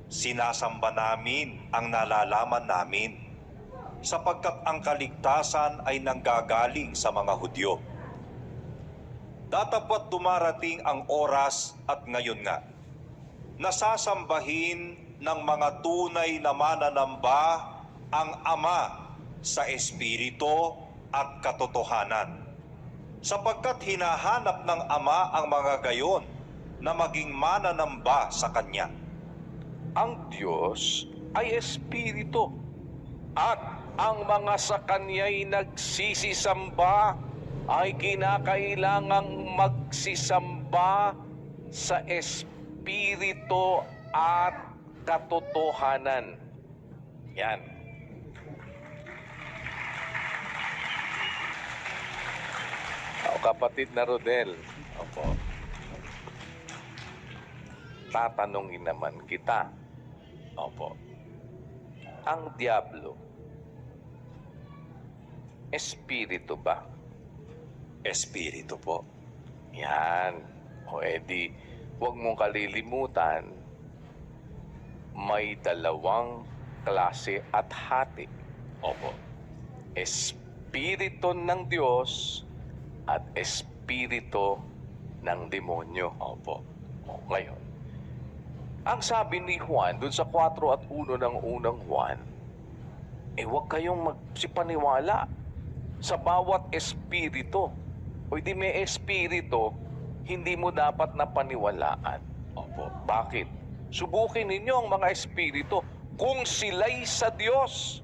Sinasamba namin ang nalalaman namin, sapagkat ang kaligtasan ay nanggagaling sa mga Hudyo. Datapwat dumarating ang oras at ngayon nga, nasasambahin ng mga tunay na mananamba ang Ama sa Espiritu at katotohanan, sapagkat hinahanap ng Ama ang mga gayon na maging mananamba sa Kanya.
Ang Diyos ay Espiritu at ang mga sa Kanya'y nagsisisamba ay kinakailangang magsisamba sa Espiritu at katotohanan. Yan. Kapatid na Rodel, tatanungin naman kita. Ang Diablo, Espiritu ba?
Espiritu po.
Yan. Edi, huwag mong kalilimutan, may dalawang klase at hati. Espiritu ng Diyos at espiritu ng demonyo. Ngayon, ang sabi ni Juan, dun sa 4:1 ng unang Juan, huwag kayong magsipaniwala sa bawat espiritu. Di may espiritu, hindi mo dapat na paniwalaan. Bakit? Subukin ninyo ang mga espiritu kung sila'y sa Diyos.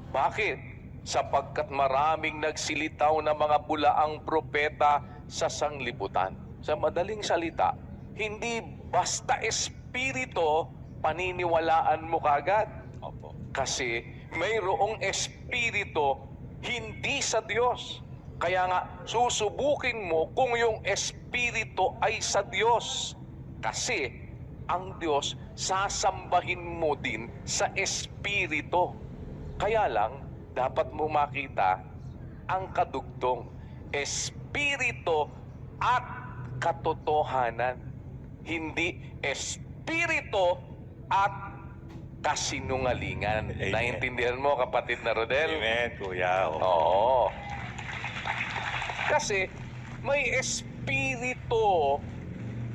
Bakit? Sapagkat maraming nagsilitaw na mga bulaang propeta sa sanglibutan. Sa madaling salita, hindi basta espiritu, paniniwalaan mo kagad. Kasi mayroong espiritu hindi sa Diyos. Kaya nga, susubukin mo kung yung espiritu ay sa Diyos. Kasi, ang Diyos, sasambahin mo din sa espiritu. Kaya lang, dapat mo makita ang kadugtong. Espiritu at katotohanan. Hindi espiritu at kasinungalingan.
Amen.
Naintindihan mo, kapatid na Rodel?
Amen, Kuya.
Oo. Kasi may espiritu,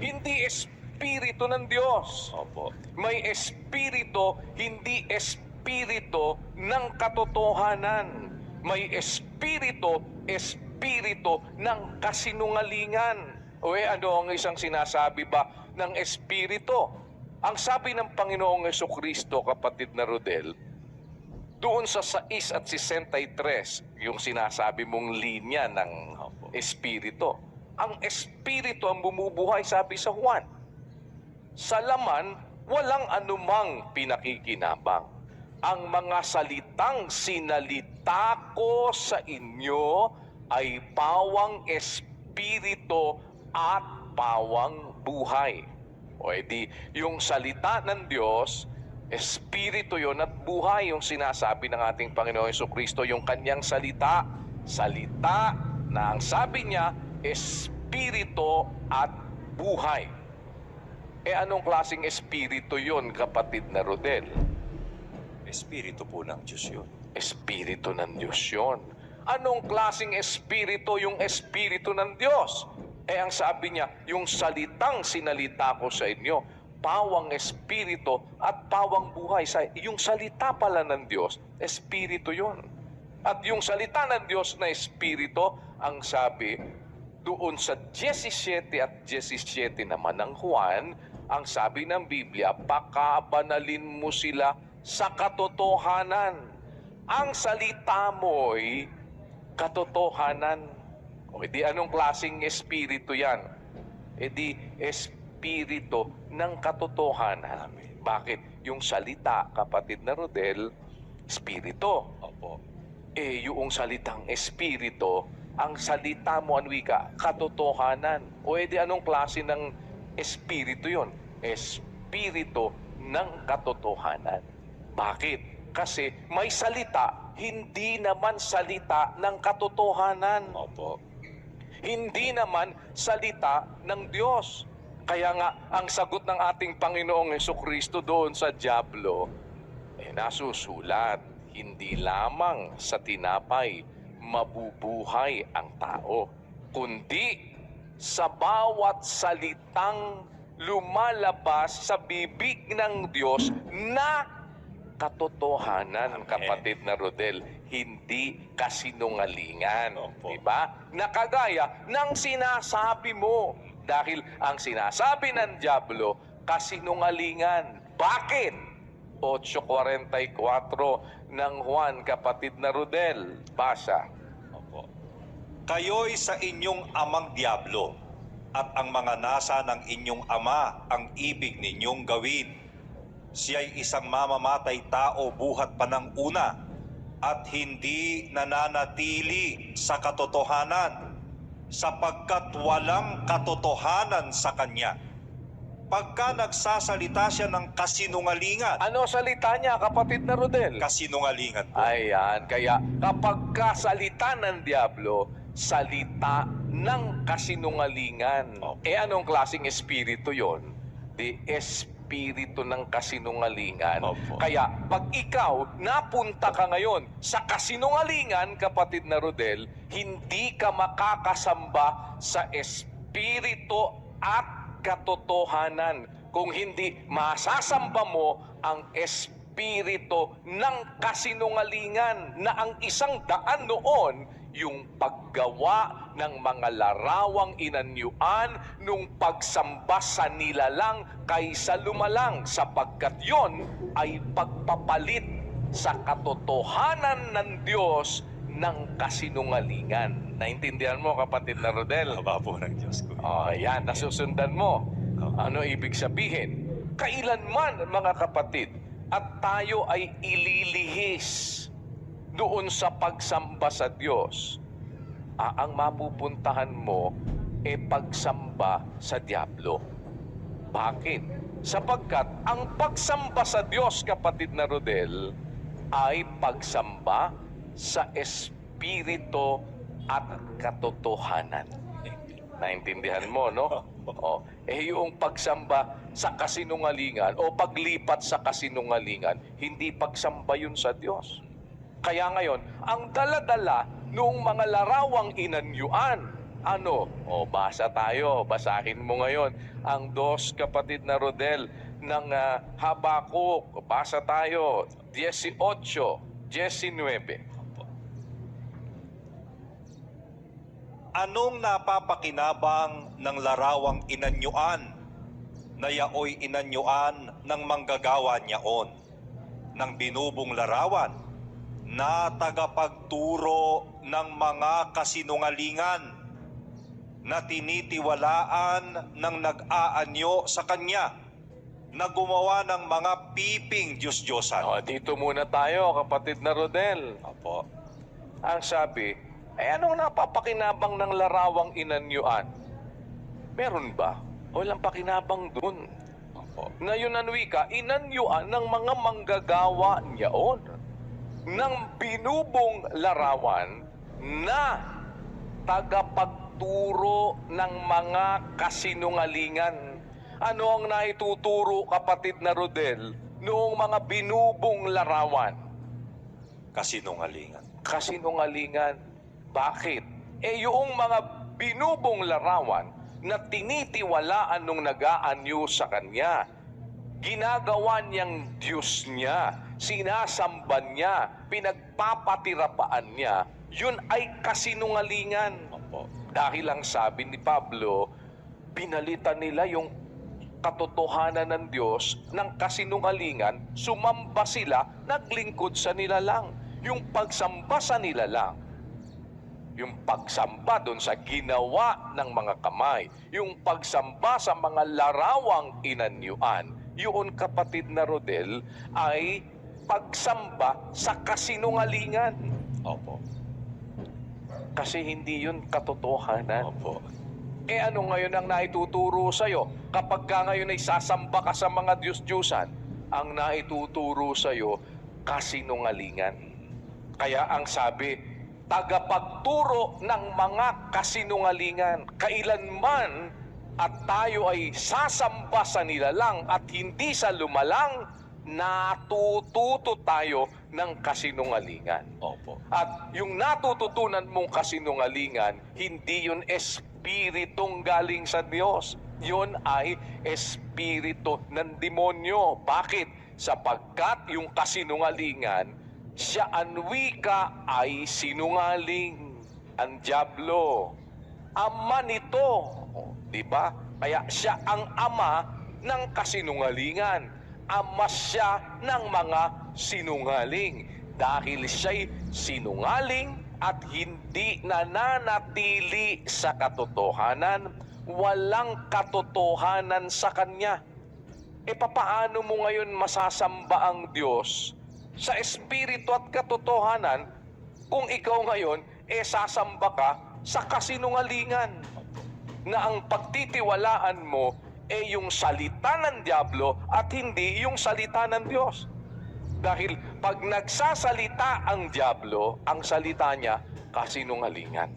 hindi espiritu ng Diyos.
Opo.
May espiritu, hindi espiritu ng katotohanan. May espiritu, espiritu ng kasinungalingan. O ano ang isang sinasabi ba ng espiritu? Ang sabi ng Panginoong Jesucristo, kapatid na Rodel, doon sa 6 at 63, yung sinasabi mong linya ng espiritu. Ang espiritu ang bumubuhay, sabi sa Juan. Sa laman, walang anumang pinakikinabang. Ang mga salitang sinalita ko sa inyo ay pawang espiritu at pawang buhay. O edi, yung salita ng Diyos, espiritu yon at buhay yung sinasabi ng ating Panginoon Jesucristo, yung kanyang salita. Salita na ang sabi niya, espiritu at buhay. Anong klaseng espiritu yon, kapatid na Rodel?
Espiritu po ng Diyos yun.
Espiritu ng Diyos yun. Anong klaseng espiritu yung espiritu ng Diyos? Ang sabi niya, yung salitang sinalita ko sa inyo, pawang espiritu at pawang buhay. Yung salita pala ng Diyos, espiritu yun. At yung salita ng Diyos na espiritu, ang sabi, doon sa 17 at 17 naman ng Juan, ang sabi ng Biblia, pakabanalin mo sila sa katotohanan. Ang salita mo'y katotohanan. O edi anong klaseng espiritu yan? Edi espiritu ng katotohanan. Bakit? Yung salita, kapatid na Rodel, espiritu.
Opo.
Yung salitang espiritu, ang salita mo, ano wika? Katotohanan. O edi anong klase ng espiritu yon? Espiritu ng katotohanan. Bakit? Kasi may salita, hindi naman salita ng katotohanan.
Opo.
Hindi naman salita ng Diyos. Kaya nga, ang sagot ng ating Panginoong Jesucristo doon sa dyablo, nasusulat, hindi lamang sa tinapay mabubuhay ang tao, kundi sa bawat salitang lumalabas sa bibig ng Diyos na katotohanan, kapatid na Rodel, hindi kasinungalingan.
Opo.
Diba? Nakagaya ng sinasabi mo. Dahil ang sinasabi ng dyablo, kasinungalingan. Bakit? 8:44 ng Juan, kapatid na Rodel. Basa.
Opo. Kayo'y sa inyong amang diablo, at ang mga nasa ng inyong ama ang ibig ninyong gawin. Siya'y isang mamamatay tao buhat pa ng una, at hindi nananatili sa katotohanan, sapagkat walang katotohanan sa kanya. Pagka nagsasalita siya ng kasinungalingan,
Ano salita niya, kapatid na Rodel?
kasinungalingan po.
Ayan, kaya kapag kasalita ng dyablo, salita ng kasinungalingan. Anong klaseng espiritu yon? Di espiritu ng kasinungalingan.
Opo.
Kaya pag ikaw napunta ka ngayon sa kasinungalingan, kapatid na Rodel, hindi ka makakasamba sa espiritu at katotohanan. Kung hindi, masasamba mo ang espiritu ng kasinungalingan na ang isang daan noon, yung paggawa ng mga larawang inanyuan nung pagsamba sa nilalang kaysa lumalang, sapagkat yon ay pagpapalit sa katotohanan ng Diyos ng kasinungalingan. Naintindihan mo, kapatid na Rodel?
Haba po ng Diyos ko.
Yan, nasusundan mo. Ano ibig sabihin? Kailanman, mga kapatid, at tayo ay ililihis doon sa pagsamba sa Diyos, ang mapupuntahan mo pagsamba sa dyablo. Bakit? Sapagkat ang pagsamba sa Diyos, kapatid na Rodel, ay pagsamba sa espiritu at katotohanan. Naintindihan mo, no? Yung pagsamba sa kasinungalingan o paglipat sa kasinungalingan, hindi pagsamba yun sa Diyos. Kaya ngayon, ang dala-dala noong mga larawang inanyuan, basa tayo, basahin mo ngayon ang 2, kapatid na Rodel, ng Habakuk. Basa tayo, 18, 19.
Anong napapakinabang ng larawang inanyuan na yaoy inanyuan ng manggagawa niyaon, ng binubong larawan na tagapagturo ng mga kasinungalingan na tinitiwalaan ng nag-aanyo sa kanya, na gumawa ng mga piping Diyos-Diyosan.
Dito muna tayo, kapatid na Rodel.
Opo.
Ang sabi, anong napapakinabang ng larawang inanyuan? Meron ba? Walang pakinabang dun.
Opo.
Na yun ang wika, inanyuan ng mga manggagawa niyaon, ng binubong larawan na tagapagturo ng mga kasinungalingan. Ano ang naituturo, kapatid na Rodel, noong mga binubong larawan?
Kasinungalingan.
Kasinungalingan. Bakit? Yung mga binubong larawan na tinitiwalaan nung nag-aanyo sa kanya, ginagawa niyang Diyos niya, sinasamba niya, pinagpapatirapaan niya, yun ay kasinungalingan.
Opo.
Dahil ang sabi ni Pablo, pinalitan nila yung katotohanan ng Diyos ng kasinungalingan, sumamba sila, naglingkod sa nilalang. Yung pagsamba sa nilalang, yung pagsamba doon sa ginawa ng mga kamay, yung pagsamba sa mga larawang inanyuan, yun, kapatid na Rodel, ay pagsamba sa kasinungalingan.
Opo.
Kasi hindi yun katotohanan.
Opo.
Ano ngayon ang naituturo sa'yo? Kapag ka ngayon ay sasamba ka sa mga Diyos-Diyusan, ang naituturo sa'yo, kasinungalingan. Kaya ang sabi, tagapagturo ng mga kasinungalingan. Kailanman at tayo ay sasamba sa nilalang at hindi sa lumalang, natututo tayo ng kasinungalingan.
Opo.
At yung natututunan mong kasinungalingan, hindi yun espiritong galing sa Diyos. Yun ay espiritu ng demonyo. Bakit? Sapagkat yung kasinungalingan, siya ang wika ay sinungaling. Ang dyablo, ama nito. Di ba? Kaya siya ang ama ng kasinungalingan. Ama siya ng mga sinungaling. Dahil siya'y sinungaling at hindi nananatili sa katotohanan, walang katotohanan sa kanya. Papaano mo ngayon masasamba ang Diyos sa espiritu at katotohanan kung ikaw ngayon sasamba ka sa kasinungalingan, na ang pagtitiwalaan mo yung salita ng dyablo at hindi yung salita ng Diyos? Dahil pag nagsasalita ang dyablo, ang salita niya kasinungalingan.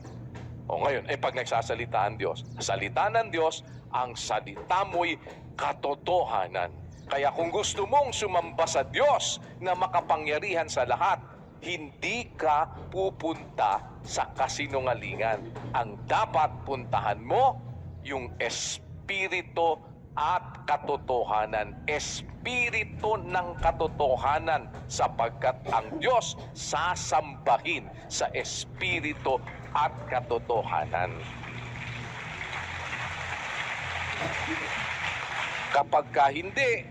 O ngayon, pag nagsasalita ang Diyos, salita ng Diyos, ang salita mo'y katotohanan. Kaya kung gusto mong sumamba sa Diyos na makapangyarihan sa lahat, hindi ka pupunta sa kasinungalingan. Ang dapat puntahan mo, yung espiritu at katotohanan. Espiritu ng katotohanan, sapagkat ang Diyos sasambahin sa espiritu at katotohanan. Kapag ka hindi,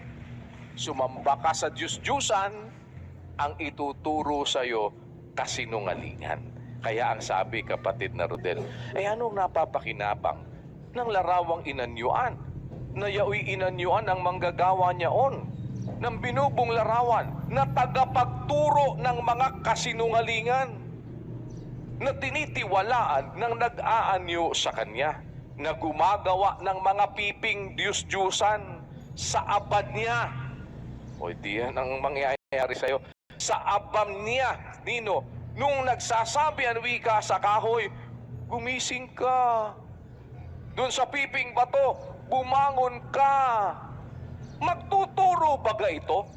sumamba ka sa Diyos-Diyusan, ang ituturo sa'yo kasinungalingan. Kaya ang sabi, kapatid na Rodel, anong napapakinabang ng larawang inanyuan? Na yaoy inanyuan ang manggagawa niyaon, ng binubong larawan, na tagapagturo ng mga kasinungalingan. na tinitiwalaan ng nag-aanyo sa kanya, na gumagawa ng mga piping Diyos-Diyusan sa abad niya. O di yan ang mangyayari sa'yo. Sa abam niya, Nino, nung nagsasabi ang wika sa kahoy, gumising ka. Doon sa piping bato, bumangon ka. Magtuturo ba ga ito?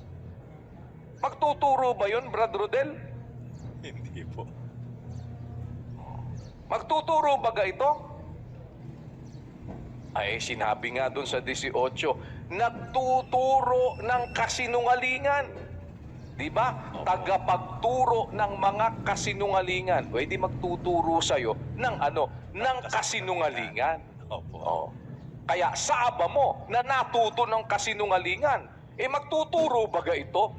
Magtuturo ba yun, Brad Rodel?
Hindi po.
Magtuturo ba ga ito? Ay, sinabi nga doon sa 18, nagtuturo ng kasinungalingan. Di ba? Tagapagturo ng mga kasinungalingan. Pwede magtuturo sa'yo ng ano? Ng kasinungalingan.
Opo.
Oh. Kaya sa aba mo na natuto ng kasinungalingan, magtuturo baga ito?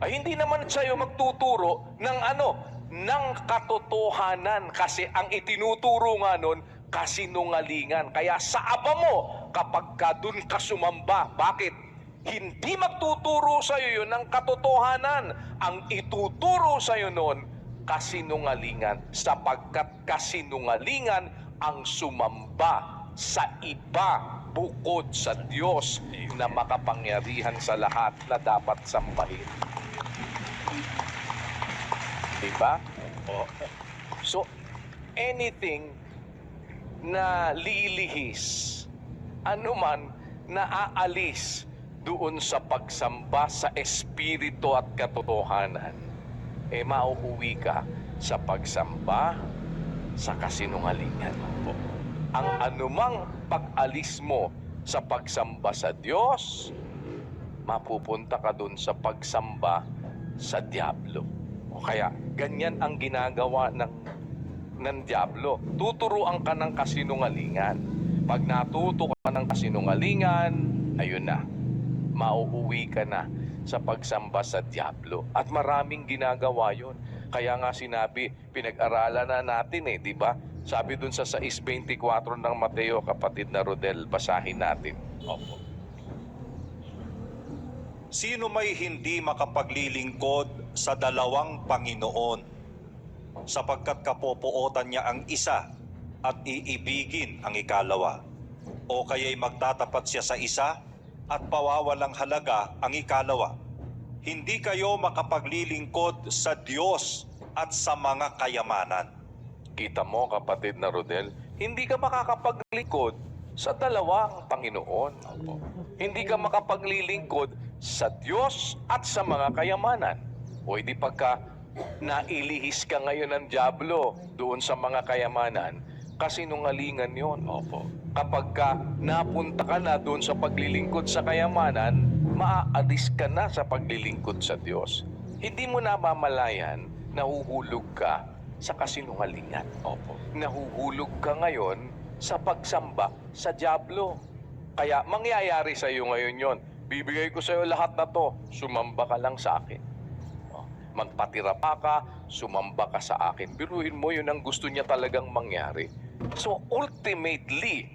Ay hindi naman sa'yo magtuturo ng ano? Ng katotohanan. Kasi ang itinuturo nga nun, kasinungalingan. Kaya sa aba mo, kapag ka dun ka sumamba, bakit? Hindi magtuturo sa'yo yun ng katotohanan. Ang ituturo sa'yo nun, kasinungalingan. Sapagkat kasinungalingan ang sumamba sa iba bukod sa Diyos na makapangyarihan sa lahat na dapat sambahin. Diba? So, anything na lilihis, anuman na aalis doon sa pagsamba sa espiritu at katotohanan, mauuwi ka sa pagsamba sa kasinungalingan. Ang anumang pag-alis mo sa pagsamba sa Diyos, mapupunta ka doon sa pagsamba sa Diablo. O kaya, ganyan ang ginagawa ng Diablo. Tuturuan ka ng kasinungalingan. Pag natuto ka ng kasinungalingan, ayun na, mauuwi ka na sa pagsamba sa Diablo. At maraming ginagawa yon. Kaya nga sinabi, pinag-aralan na natin di ba? Sabi dun sa 6:24 ng Mateo, kapatid na Rodel, basahin natin.
Opo. Sino may hindi makapaglilingkod sa dalawang Panginoon, sapagkat kapopootan niya ang isa at iibigin ang ikalawa, o kaya'y magtatapat siya sa isa at pawawalang halaga ang ikalawa. Hindi kayo makapaglilingkod sa Diyos at sa mga kayamanan.
Kita mo, kapatid na Rodel, hindi ka makakapaglingkod sa dalawang Panginoon. Hindi ka makapaglilingkod sa Diyos at sa mga kayamanan. O hindi pagka nailihis ka ngayon ng Diablo doon sa mga kayamanan, kasinungalingan yon. Kapag ka napunta ka na doon sa paglilingkod sa kayamanan, maaalis ka na sa paglilingkod sa Diyos. Hindi mo namamalayan, nahuhulog ka sa kasinungalingan. Nahuhulog ka ngayon sa pagsamba sa Diablo. Kaya mangyayari sa iyo ngayon yon. Bibigay ko sa iyo lahat na to, sumamba ka lang sa akin. Magpatira pa ka, sumamba ka sa akin. Biruin mo, yun ang gusto niya talagang mangyari. So ultimately,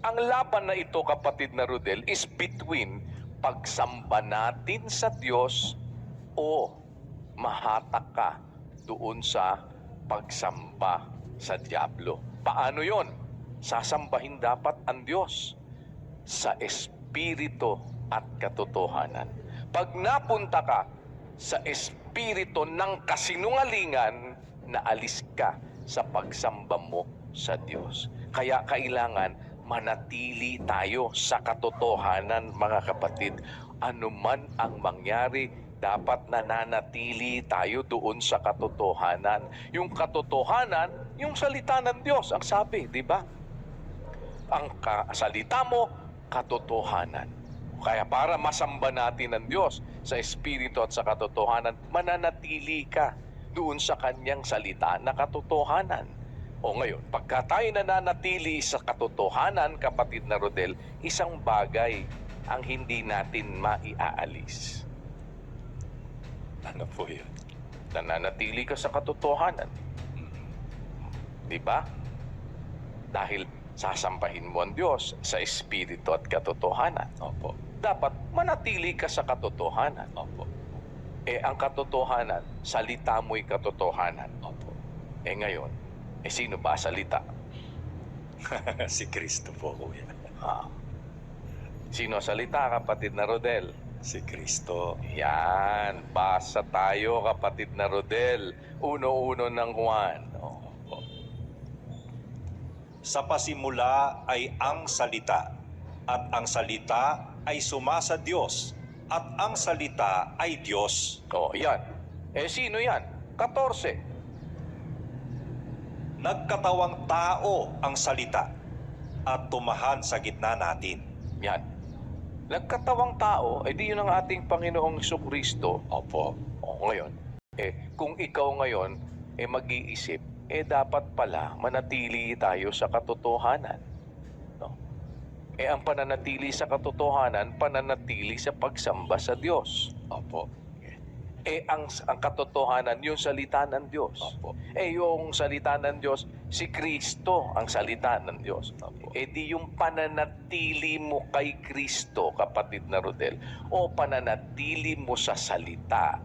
ang laban na ito, kapatid na Rodel, is between pagsamba natin sa Diyos o mahatak ka doon sa pagsamba sa Diablo. Paano yon? Sasambahin dapat ang Diyos sa espiritu at katotohanan. Pag napunta ka sa espiritu ng kasinungalingan, naalis ka sa pagsamba mo sa Diyos. Kaya kailangan manatili tayo sa katotohanan, mga kapatid. Anuman ang mangyari, dapat nananatili tayo doon sa katotohanan. Yung katotohanan, yung salita ng Diyos, ang sabi, di ba? Ang salita mo, katotohanan. Kaya para masamba natin ang Diyos sa espiritu at sa katotohanan, mananatili ka doon sa kanyang salita na katotohanan. O ngayon, pagka tayo nananatili sa katotohanan, kapatid na Rodel, isang bagay ang hindi natin maiaalis.
Ano po yun?
Nananatili ka sa katotohanan. Di ba? Dahil sasampahin mo ang Diyos sa espiritu at katotohanan. Dapat manatili ka sa katotohanan. Ang katotohanan, salita mo'y katotohanan. Ngayon, sino ba salita?
Si Kristo po, kuya.
Ah, sino salita, kapatid na Rodel?
Si Kristo.
Yan, basa tayo, kapatid na Rodel. Uno-uno ng Juan.
Opo. Sa pasimula ay ang salita, at ang salita ay sumasa Diyos, at ang salita ay Diyos.
Yan. Sino yan? 14.
Nagkatawang tao ang salita, at tumahan sa gitna natin.
Yan. Nagkatawang tao, di yun ang ating Panginoong Kristo.
Opo.
Ngayon, kung ikaw ngayon, mag-iisip, dapat pala manatili tayo sa katotohanan. No? Ang pananatili sa katotohanan, pananatili sa pagsamba sa Diyos.
Opo.
Ang katotohanan, yung salita ng Diyos.
Opo.
Yung salita ng Diyos, si Kristo ang salita ng Diyos.
Opo.
Di yung pananatili mo kay Kristo, kapatid na Rodel, o pananatili mo sa salita,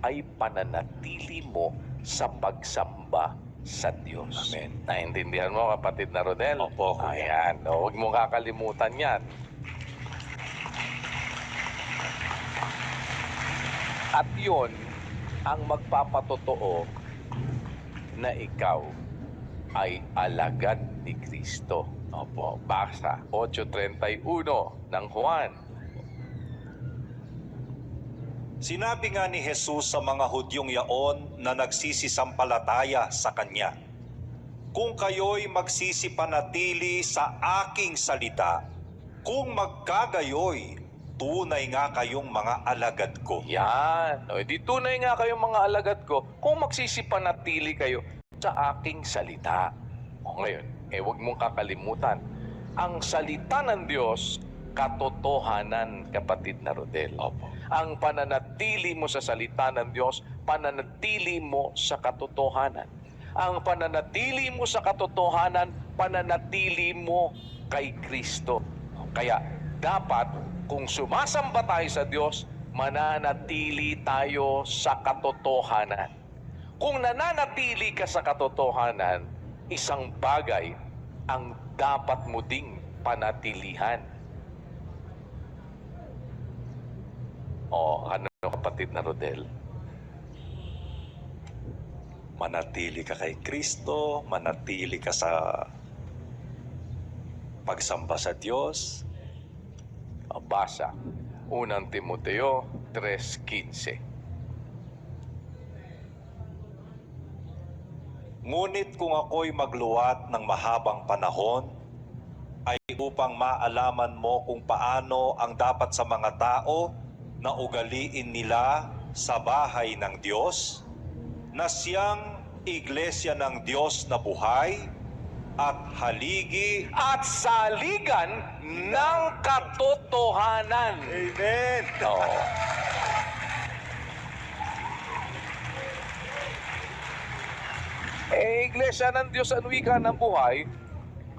ay pananatili mo sa pagsamba sa Diyos.
Amen.
Naintindihan mo, kapatid na Rodel?
Opo, kuya.
Ayan, huwag mong kakalimutan yan. At yun ang magpapatotoo na ikaw ay alagad ni Kristo. Opo, basa 8:31 ng Juan.
Sinabi nga ni Jesus sa mga Hudyong yaon na nagsisisampalataya sa Kanya, "Kung kayo'y magsisipanatili sa aking salita, kung magkagayoy, tunay nga kayong mga alagad ko."
Yan. Di tunay nga kayong mga alagad ko kung magsisipanatili kayo sa aking salita. Ngayon, huwag mong kakalimutan. Ang salita ng Diyos, katotohanan, kapatid na Rodel.
Opo.
Ang pananatili mo sa salita ng Diyos, pananatili mo sa katotohanan. Ang pananatili mo sa katotohanan, pananatili mo kay Kristo. Kaya dapat, kung sumasamba tayo sa Diyos, mananatili tayo sa katotohanan. Kung nananatili ka sa katotohanan, isang bagay ang dapat mo ding panatilihan. Ano kapatid na Rodel?
Manatili ka kay Kristo, manatili ka sa pagsamba sa Diyos.
Basa, 1 Timoteo 3:15.
Ngunit kung ako'y magluwat ng mahabang panahon, ay upang maalaman mo kung paano ang dapat sa mga tao na ugaliin nila sa bahay ng Diyos, na siyang iglesia ng Diyos na buhay at haligi
At saligan ng katotohanan.
Amen.
Iglesia ng Diyos ang wika ng buhay,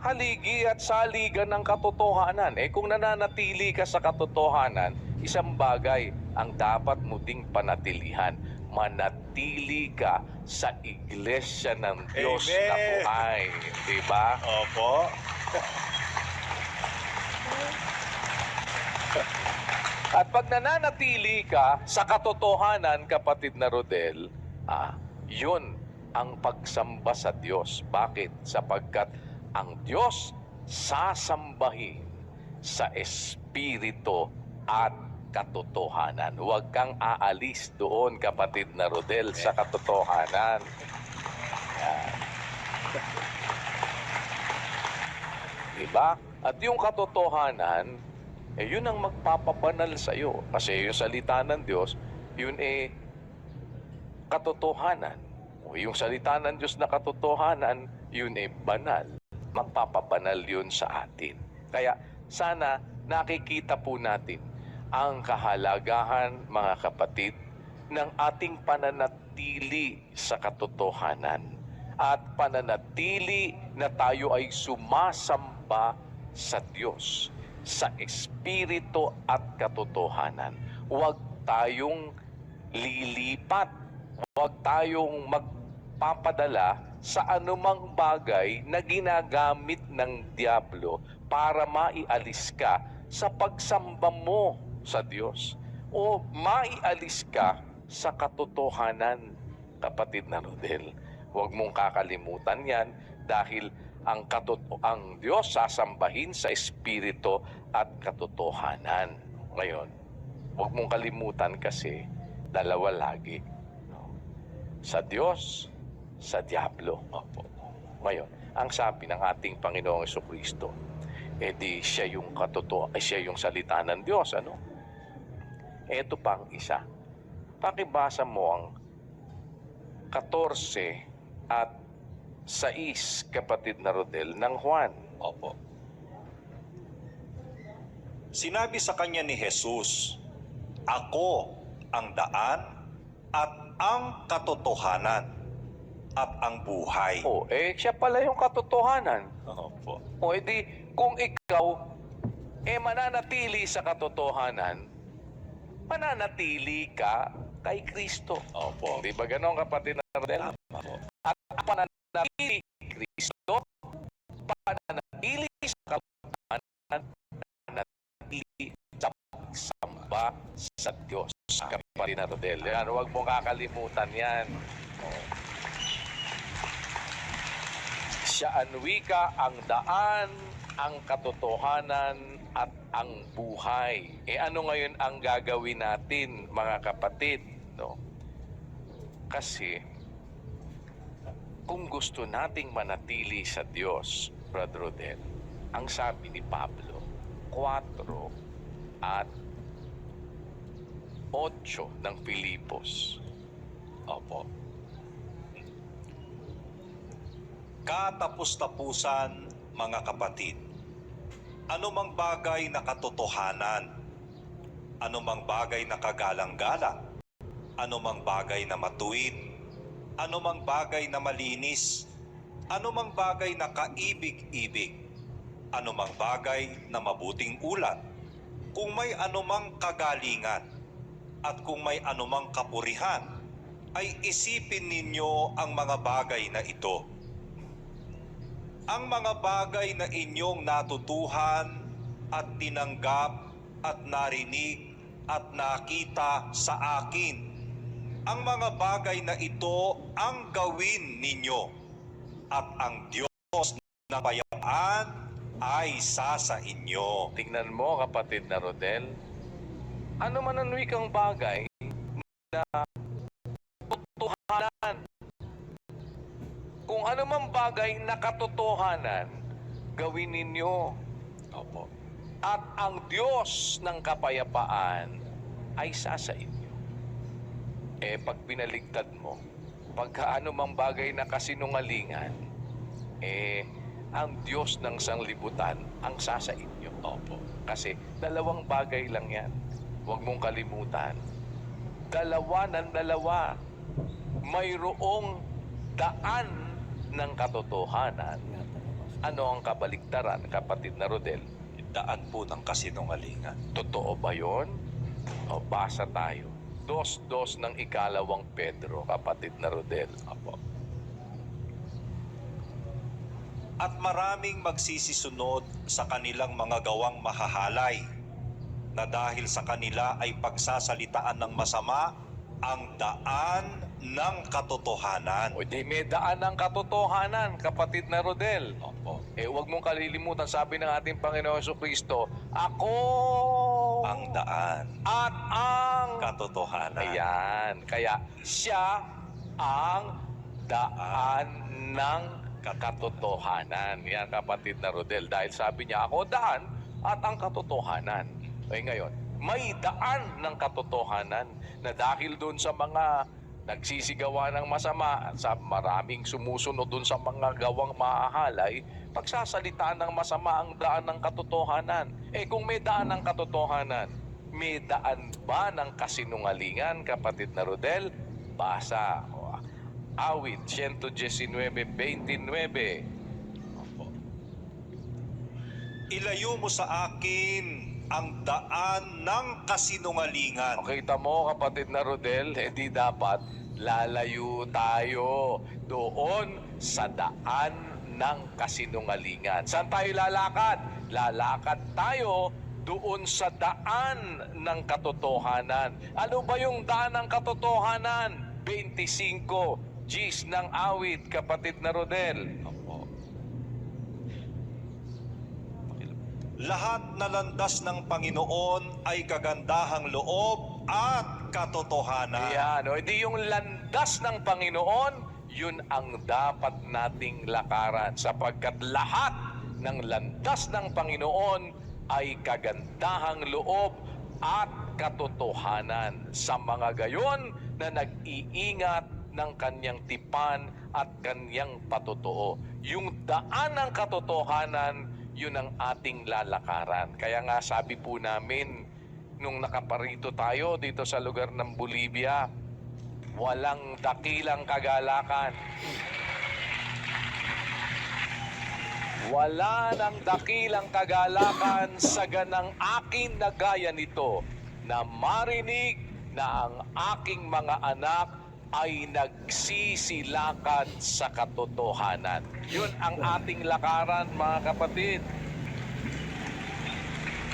haligi at saligan ng katotohanan. Kung nananatili ka sa katotohanan, isang bagay ang dapat mo ding panatilihan. Manatili ka sa iglesia ng Diyos na
Amen.
buhay. Diba?
Opo.
At pag nananatili ka sa katotohanan, kapatid na Rodel, yun ang pagsamba sa Diyos. Bakit? Sapagkat ang Diyos sasambahin sa Espiritu at katotohanan. Huwag kang aalis doon, kapatid na Rodel, sa katotohanan. Yan. Diba? At yung katotohanan, yun ang magpapabanal sa iyo. Kasi yung salita ng Diyos, yun katotohanan. O yung salita ng Diyos na katotohanan, yun banal. Magpapabanal yun sa atin. Kaya sana nakikita po natin ang kahalagahan, mga kapatid, ng ating pananatili sa katotohanan at pananatili na tayo ay sumasamba sa Diyos, sa Espiritu at katotohanan. Huwag tayong lilipat, huwag tayong magpapadala sa anumang bagay na ginagamit ng Diablo para maialis ka sa pagsamba mo sa Diyos o maialis ka sa katotohanan, kapatid na Rodel. Huwag mong kakalimutan yan dahil ang Diyos sasambahin sa espiritu at katotohanan. Ngayon, huwag mong kalimutan kasi dalawa lagi. No? Sa Diyos, sa Diablo. Opo. Ngayon, ang sabi ng ating Panginoong Jesucristo, di siya yung siya yung salita ng Diyos, ano? Ito pang isa. Pakibasa mo ang 14 at 6, kapatid na Rodel, ng Juan.
Opo. Sinabi sa kanya ni Jesus, "Ako ang daan at ang katotohanan at ang buhay."
Siya pala yung katotohanan.
Opo.
Edi, kung ikaw, mananatili sa katotohanan, mananatili ka kay Kristo.
Opo.
Di ba ganon, kapatid na Rodel?
Opo.
At ang pananatili kay Kristo, pananatili sa katotohanan, pananatili sa pagsamba sa Diyos. Kapatid na Rodel, yan, huwag mong kakalimutan yan. Siya ang wika, ang daan, ang katotohanan, at ang buhay. Ano ngayon ang gagawin natin, mga kapatid? No? Kasi, kung gusto nating manatili sa Diyos, Brother Rodel, ang sabi ni Pablo, 4 at 8 ng Filipos.
Opo. Katapus-tapusan, mga kapatid, anumang bagay na katotohanan, anumang bagay na kagalang-galang, anumang bagay na matuwid, anumang bagay na malinis, anumang bagay na kaibig-ibig, anumang bagay na mabuting ulat, kung may anumang kagalingan, at kung may anumang kapurihan, ay isipin ninyo ang mga bagay na ito. Ang mga bagay na inyong natutuhan at tinanggap at narinig at nakita sa akin, ang mga bagay na ito ang gawin ninyo, at ang Diyos na kapayapaan ay sa inyo.
Tingnan mo, kapatid na Rodel, ano man ang wikang bagay na katotohanan. Kung ano man bagay na katotohanan, gawin ninyo.
Opo.
At ang Diyos ng kapayapaan ay sa inyo. Pag binaligtad mo, pagka ano mang bagay na kasinungalingan, ang Diyos ng sanglibutan ang sa inyo.
Opo.
Kasi dalawang bagay lang yan. Huwag mong kalimutan. Dalawa ng dalawa. Mayroong daan ng katotohanan. Ano ang kabaligtaran, kapatid na Rodel?
Daan po ng kasinungalingan.
Totoo ba yun? Basa tayo. 2:2 ng 2 Pedro, kapatid na Rodel.
Opo. At maraming magsisisunod sa kanilang mga gawang mahahalay, na dahil sa kanila ay pagsasalitaan ng masama ang daan ng katotohanan.
Di may daan ng katotohanan, kapatid na Rodel.
Opo.
Huwag mong kalilimutan, sabi ng ating Panginoon Jesucristo, ako
Ang daan,
at ang
katotohanan.
Ayan. Kaya siya ang daan ng katotohanan. Yan, kapatid na Rodel. Dahil sabi niya, ako daan at ang katotohanan. Ngayon, may daan ng katotohanan na dahil doon sa mga nagsisigawa ng masama at sa maraming sumusunod doon sa mga gawang mahahalay, pagsasalitaan ng masama ang daan ng katotohanan. Kung may daan ng katotohanan, may daan ba ng kasinungalingan, kapatid na Rodel? Basa. Awit 119:29.
Ilayo mo sa akin ang daan ng kasinungalingan.
O kita mo, kapatid na Rodel, di dapat lalayo tayo doon sa daan ng kasinungalingan. Saan tayo lalakad? Lalakad tayo doon sa daan ng katotohanan. Ano ba yung daan ng katotohanan? 25 Gs ng awit, kapatid na Rodel. Opo.
Lahat na landas ng Panginoon ay kagandahang loob at katotohanan.
Ayan, o hindi yung landas ng Panginoon, yun ang dapat nating lakaran sapagkat lahat ng landas ng Panginoon ay kagandahang loob at katotohanan sa mga gayon na nag-iingat ng kanyang tipan at kanyang patotoo. Yung daan ng katotohanan, yun ang ating lalakaran. Kaya nga sabi po namin, nung nakaparito tayo dito sa lugar ng Bolivia, walang dakilang kagalakan. Wala nang dakilang kagalakan sa ganang akin na gaya nito na marinig na ang aking mga anak ay nagsisilakan sa katotohanan. Yun ang ating lakaran, mga kapatid.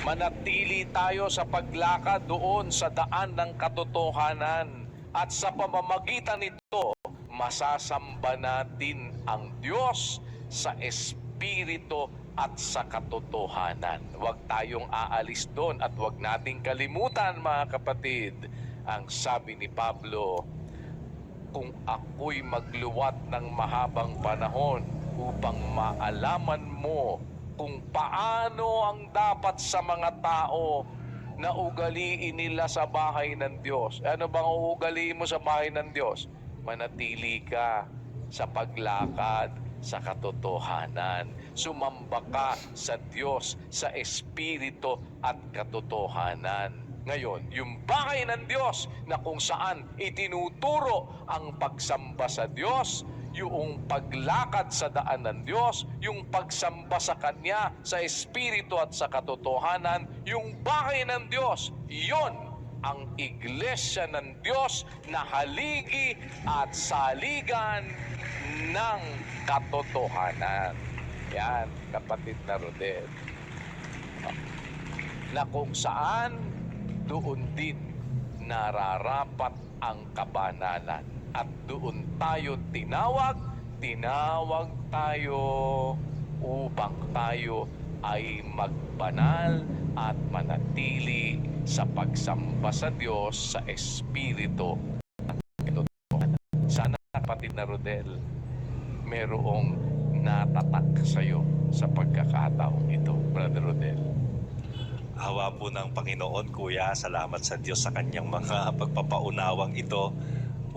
Manatili tayo sa paglakad doon sa daan ng katotohanan at sa pamamagitan nito, masasamba natin ang Diyos sa Espiritu at sa katotohanan. Huwag tayong aalis doon at huwag nating kalimutan, mga kapatid, ang sabi ni Pablo, kung ako'y magluwat ng mahabang panahon upang maalaman mo kung paano ang dapat sa mga tao na ugaliin nila sa bahay ng Diyos. Ano bang ugaliin mo sa bahay ng Diyos? Manatili ka sa paglakad sa katotohanan. Sumamba ka sa Diyos, sa Espiritu at katotohanan. Ngayon, yung bahay ng Diyos na kung saan itinuturo ang pagsamba sa Diyos, yung paglakad sa daan ng Diyos, yung pagsamba sa Kanya, sa Espiritu at sa katotohanan, yung bahay ng Diyos, yon ang iglesia ng Diyos na haligi at saligan ng katotohanan. Yan, kapatid na Rodel. Na kung saan doon din nararapat ang kabanalan. At doon tayo tinawag tayo upang tayo ay magbanal at manatili sa pagsamba sa Diyos sa Espiritu at katotohanan. Sana, kapatid na Rodel, merong natatak sa iyo sa pagkakataong ito, Brother Rodel.
Hawa po ng Panginoon, Kuya. Salamat sa Diyos sa kanyang mga pagpapaunawang ito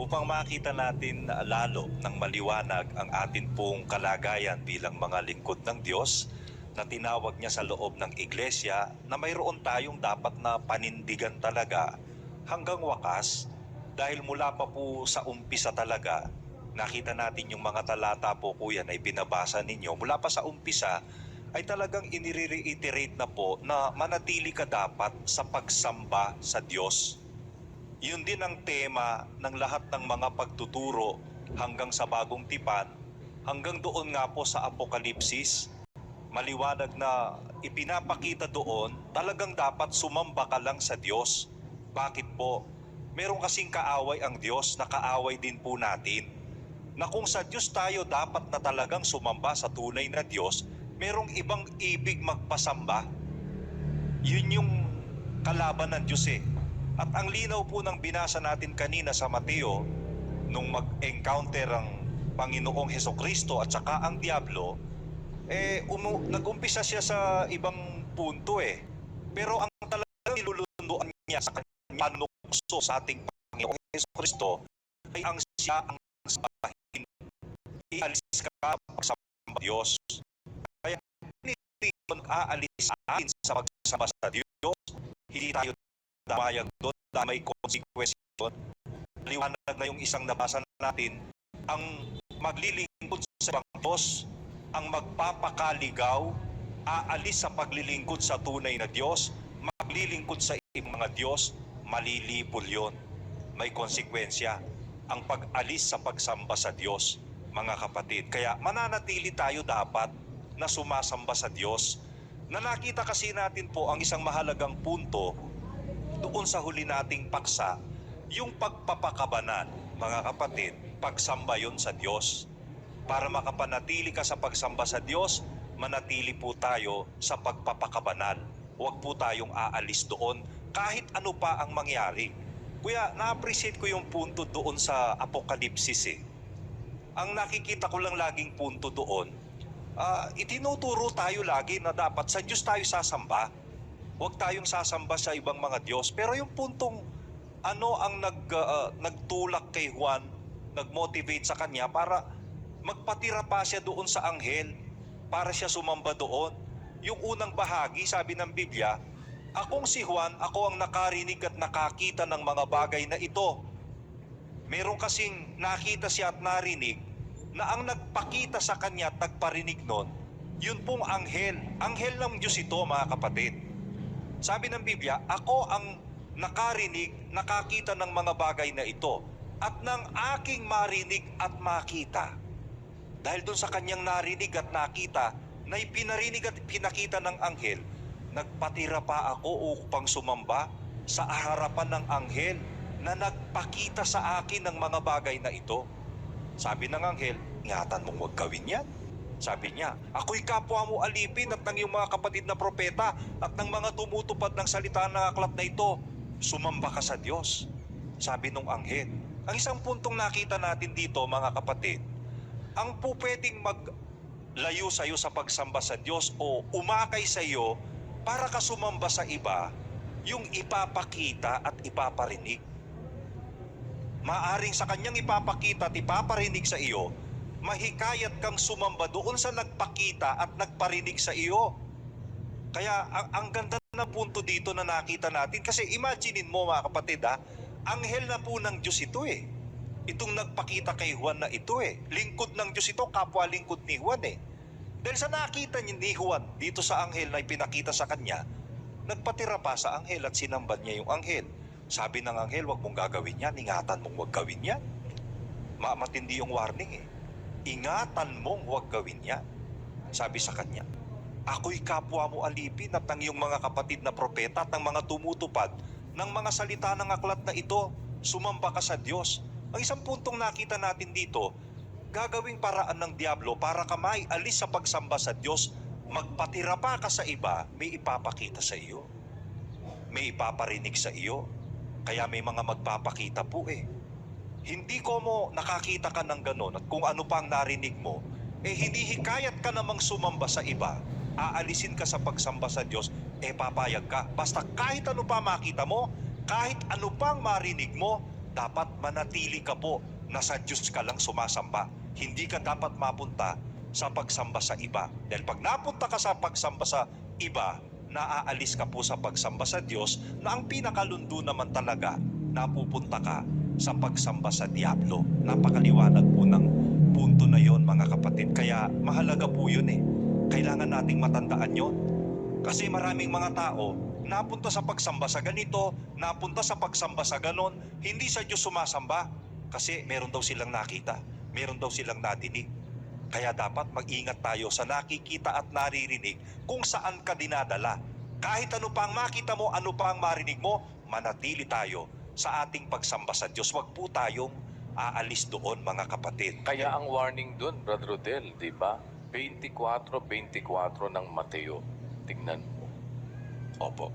upang makita natin lalo ng maliwanag ang atin pong kalagayan bilang mga lingkod ng Diyos na tinawag niya sa loob ng iglesia na mayroon tayong dapat na panindigan talaga hanggang wakas dahil mula pa po sa umpisa talaga nakita natin yung mga talata po, Kuya, na ibinabasa ninyo. Mula pa sa umpisa ay talagang inire-reiterate na po na manatili ka dapat sa pagsamba sa Diyos. Yun din ang tema ng lahat ng mga pagtuturo hanggang sa bagong tipan, hanggang doon nga po sa Apokalipsis. Maliwanag na ipinapakita doon, talagang dapat sumamba ka lang sa Diyos. Bakit po? Meron kasing kaaway ang Diyos na kaaway din po natin. Na kung sa Diyos tayo dapat na talagang sumamba sa tunay na Diyos, merong ibang ibig magpasamba. Yun yung kalaban ng Diyos eh. At ang linaw po ng binasa natin kanina sa Mateo, nung mag-encounter ang Panginoong Hesukristo at saka ang Diablo, nag-umpisa siya sa ibang punto eh. Pero ang talagang nilulunduan niya sa kanyang panukso sa ating Panginoong Hesukristo ay ang siya ang sabahin. Ialis ka sa Diyos. Kaya hindi mag-aalis sa atin sa pagsamba sa Diyos. Hindi tayo damayag doon na may consequence doon. Liwanag na yung isang nabasa natin, ang maglilingkod sa ibang Diyos, ang magpapakaligaw, aalis sa paglilingkod sa tunay na Diyos, maglilingkod sa ibang mga Diyos, malilipol yon. May konsekwensya ang pag-alis sa pagsamba sa Diyos, mga kapatid. Kaya mananatili tayo dapat na sumasamba sa Diyos. Na nakita kasi natin po ang isang mahalagang punto doon sa huli nating paksa, yung pagpapakabanan, mga kapatid, pagsamba yon sa Diyos. Para makapanatili ka sa pagsamba sa Diyos, manatili po tayo sa pagpapakabanal. Huwag po tayong aalis doon kahit ano pa ang mangyari. Kuya, na-appreciate ko yung punto doon sa Apokalipsis eh. Ang nakikita ko lang laging punto doon, itinuturo tayo lagi na dapat sa Diyos tayo sasamba. Huwag tayong sasamba sa ibang mga Diyos. Pero yung puntong ano ang nagtulak kay Juan, nag-motivate sa kanya para magpatira pa siya doon sa anghel para siya sumamba doon. Yung unang bahagi, sabi ng Biblia, akong si Juan, ako ang nakarinig at nakakita ng mga bagay na ito. Meron kasing nakita siya at narinig na ang nagpakita sa kanya at nagparinig nun, yun pong anghel. Anghel ng Diyos ito, mga kapatid. Sabi ng Biblia, ako ang nakarinig, nakakita ng mga bagay na ito at ng aking marinig at makita. Dahil doon sa kanyang narinig at nakita, na ipinarinig at pinakita ng anghel, nagpatira pa ako upang sumamba sa harapan ng anghel na nagpakita sa akin ng mga bagay na ito. Sabi ng anghel, ingatan mong huwag gawin yan. Sabi niya, ako'y kapwa mo alipin at ng iyong mga kapatid na propeta at ng mga tumutupad ng salita ng aklat na ito, sumamba ka sa Diyos. Sabi nung anghel. Ang isang puntong nakita natin dito, mga kapatid, ang po pwedeng maglayo sa iyo sa pagsamba sa Diyos o umakay sa iyo para ka sumamba sa iba, yung ipapakita at ipaparinig. Maaring sa kanyang ipapakita at ipaparinig sa iyo, mahikayat kang sumamba doon sa nagpakita at nagparinig sa iyo. Kaya ang ganda na punto dito na nakita natin, kasi imaginein mo, mga kapatid, anghel na po ng Diyos ito eh. Itong nagpakita kay Juan na ito eh. Lingkod ng Diyos ito, kapwa lingkod ni Juan eh. Dahil sa nakita niya ni Juan dito sa anghel na ipinakita sa kanya, nagpatira pa sa anghel at sinambad niya yung anghel. Sabi ng anghel, huwag mong gagawin yan, ingatan mong huwag gawin yan. Matindi yung warning eh. Ingatan mong huwag gawin yan. Sabi sa kanya, ako'y kapwa mo alipin at ng iyong mga kapatid na propeta at ng mga tumutupad ng mga salita ng aklat na ito, sumamba ka sa Diyos. Ang isang puntong nakita natin dito, gagawing paraan ng diablo para ka alis sa pagsamba sa Diyos, magpatira pa ka sa iba, may ipapakita sa iyo. May ipaparinig sa iyo. Kaya may mga magpapakita po eh. Hindi ko mo nakakita ka ng ganon at kung ano pa ang narinig mo, hindi hikayat ka namang sumamba sa iba, aalisin ka sa pagsamba sa Diyos, papayag ka. Basta kahit ano pa makita mo, kahit ano pang marinig mo, dapat manatili ka po na sa Diyos ka lang sumasamba. Hindi ka dapat mapunta sa pagsamba sa iba. Dahil pag napunta ka sa pagsamba sa iba, naaalis ka po sa pagsamba sa Diyos na ang pinakalundo naman talaga, napupunta ka sa pagsamba sa diablo. Napakaliwanag po ng punto na yon, mga kapatid. Kaya mahalaga po yun eh. Kailangan nating matandaan yon. Kasi maraming mga tao napunta sa pagsamba sa ganito, napunta sa pagsamba sa ganon, hindi sa Diyos sumasamba. Kasi meron daw silang nakita, meron daw silang nadinig. Kaya dapat mag-ingat tayo sa nakikita at naririnig kung saan ka dinadala. Kahit ano pa ang makita mo, ano pa ang marinig mo, manatili tayo sa ating pagsamba sa Diyos. Huwag po tayong aalis doon, mga kapatid.
Kaya ang warning doon, Brother Rodel, di ba? 24:24 ng Mateo. Tingnan mo.
Opo.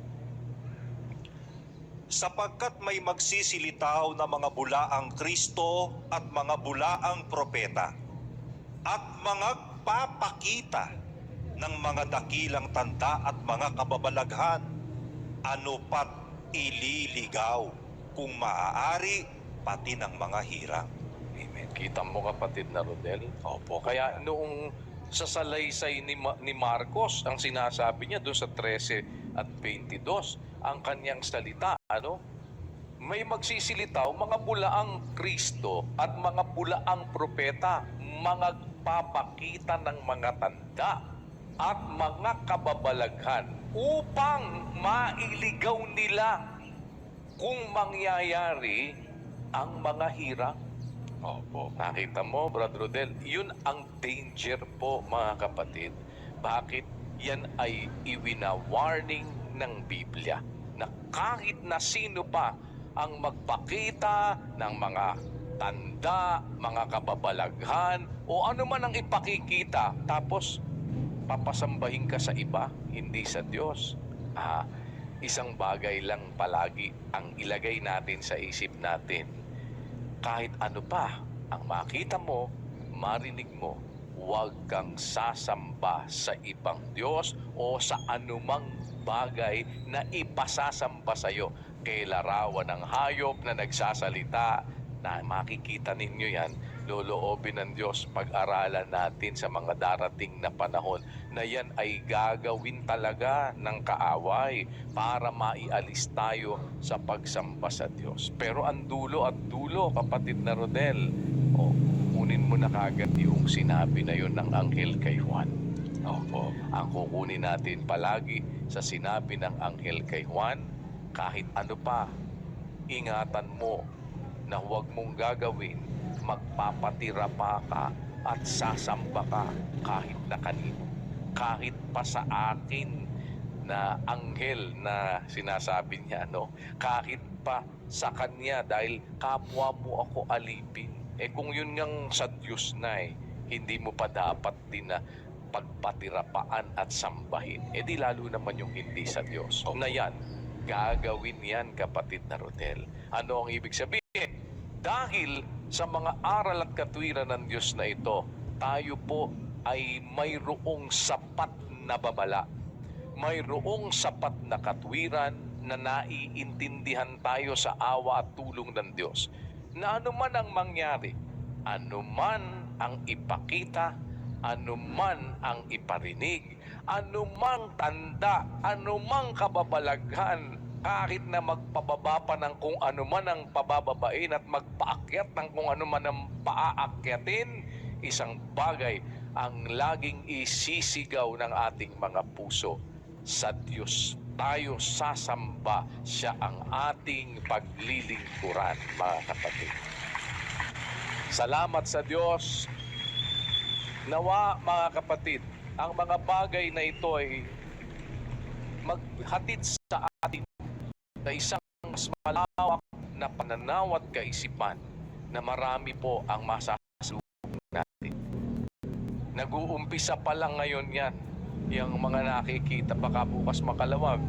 Sapagkat may magsisilitaw na mga bulaang Kristo at mga bulaang propeta at mga papakita ng mga dakilang tanda at mga kababalaghan, ano pat ililigaw kung maaari pati ng mga hirang. Amen.
Kita mo, kapatid na Rodel?
Opo.
Kaya noong sa salaysay ni Marcos, ang sinasabi niya doon sa 13 at 22, ang kanyang salita, may magsisilitaw, mga bulaang Kristo at mga bulaang propeta, mga papakita ng mga tanda at mga kababalaghan upang mailigaw nila kung mangyayari ang mga hirap. Opo. Nakita mo, Brother Rodel, yun ang danger po, mga kapatid. Bakit? Yan ay iwina-warning ng Biblia na kahit na sino pa ang magpakita ng mga tanda, mga kababalaghan, o ano man ang ipakikita, tapos papasambahin ka sa iba, hindi sa Diyos. Isang bagay lang palagi ang ilagay natin sa isip natin. Kahit ano pa ang makita mo, marinig mo, huwag kang sasamba sa ibang Diyos o sa anumang bagay na ipasasamba sa iyo. Kay larawan ng hayop na nagsasalita, na makikita ninyo yan, loloobin ng Diyos, pag-aralan natin sa mga darating na panahon na yan ay gagawin talaga ng kaaway para maialis tayo sa pagsamba sa Diyos. Pero ang dulo at dulo, kapatid na Rodel, kunin mo na kagad yung sinabi na yun ng anghel kay Juan. Opo. Ang kukunin natin palagi sa sinabi ng anghel kay Juan, kahit ano pa, ingatan mo na huwag mong gagawin, magpapatira pa ka at sasamba ka kahit na kanino. Kahit pa sa akin na anghel na sinasabi niya, kahit pa sa kanya dahil kapwa mo ako alipin. Kung yun ngang sa Diyos na hindi mo pa dapat din na pagpatirapaan at sambahin. Di lalo naman yung hindi sa Diyos. Na yan, gagawin yan, kapatid na Rodel. Ano ang ibig sabihin? Dahil sa mga aral at katwiran ng Diyos na ito, tayo po ay mayroong sapat na babala. Mayroong sapat na katwiran na naiintindihan tayo sa awa at tulong ng Diyos. Na anuman ang mangyari, anuman ang ipakita, anuman ang iparinig, anumang tanda, anumang kababalaghan, kahit na magpababa pa ng kung ano man ang pabababain at magpaakyat ng kung ano man ang paaakyatin, isang bagay ang laging isisigaw ng ating mga puso. Sa Diyos tayo sasamba, siya ang ating paglilingkuran, mga kapatid. Salamat sa Diyos. Nawa, mga kapatid, ang mga bagay na ito ay maghatid sa atin na isang mas malawak na pananaw at kaisipan na marami po ang masasalubong natin. Nag-uumpisa pa lang ngayon yan. Yung mga nakikita, baka bukas makalawag,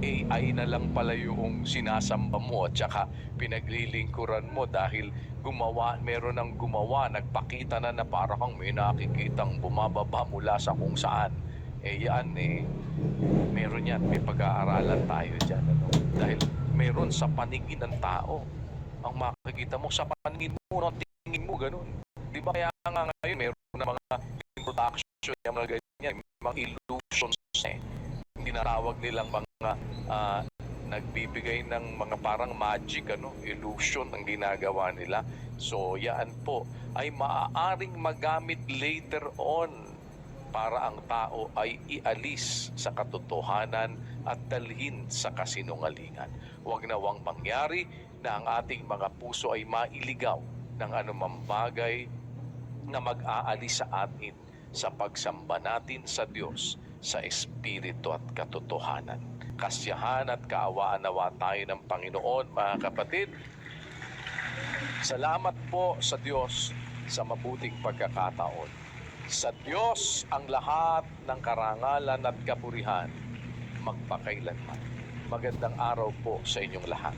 AI na lang pala yung sinasamba mo at saka pinaglilingkuran mo dahil meron ng gumawa, nagpakita na parang may nakikitang bumababa mula sa kung saan. Meron yan, may pag-aaralan tayo dyan. Dahil meron sa paningin ng tao. Ang makikita mo sa paningin mo, tingin mo, ganun. Di ba kaya nga ngayon, meron na mga introduction, yung mga ganyan, mga illusions. Hindi natawag nilang mga nagbibigay ng mga parang magic, illusion ang ginagawa nila. So, yan po ay maaaring magamit later on para ang tao ay ialis sa katotohanan at dalhin sa kasinungalingan. Huwag nawang mangyari na ang ating mga puso ay mailigaw ng anumang bagay na mag-aalis sa atin sa pagsamba natin sa Diyos sa Espiritu at katotohanan. Kasiyahan at kaawaan nawa tayo ng Panginoon, mga kapatid. Salamat po sa Diyos sa mabuting pagkakataon. Sa Diyos ang lahat ng karangalan at kapurihan magpakailanman. Magandang araw po sa inyong lahat.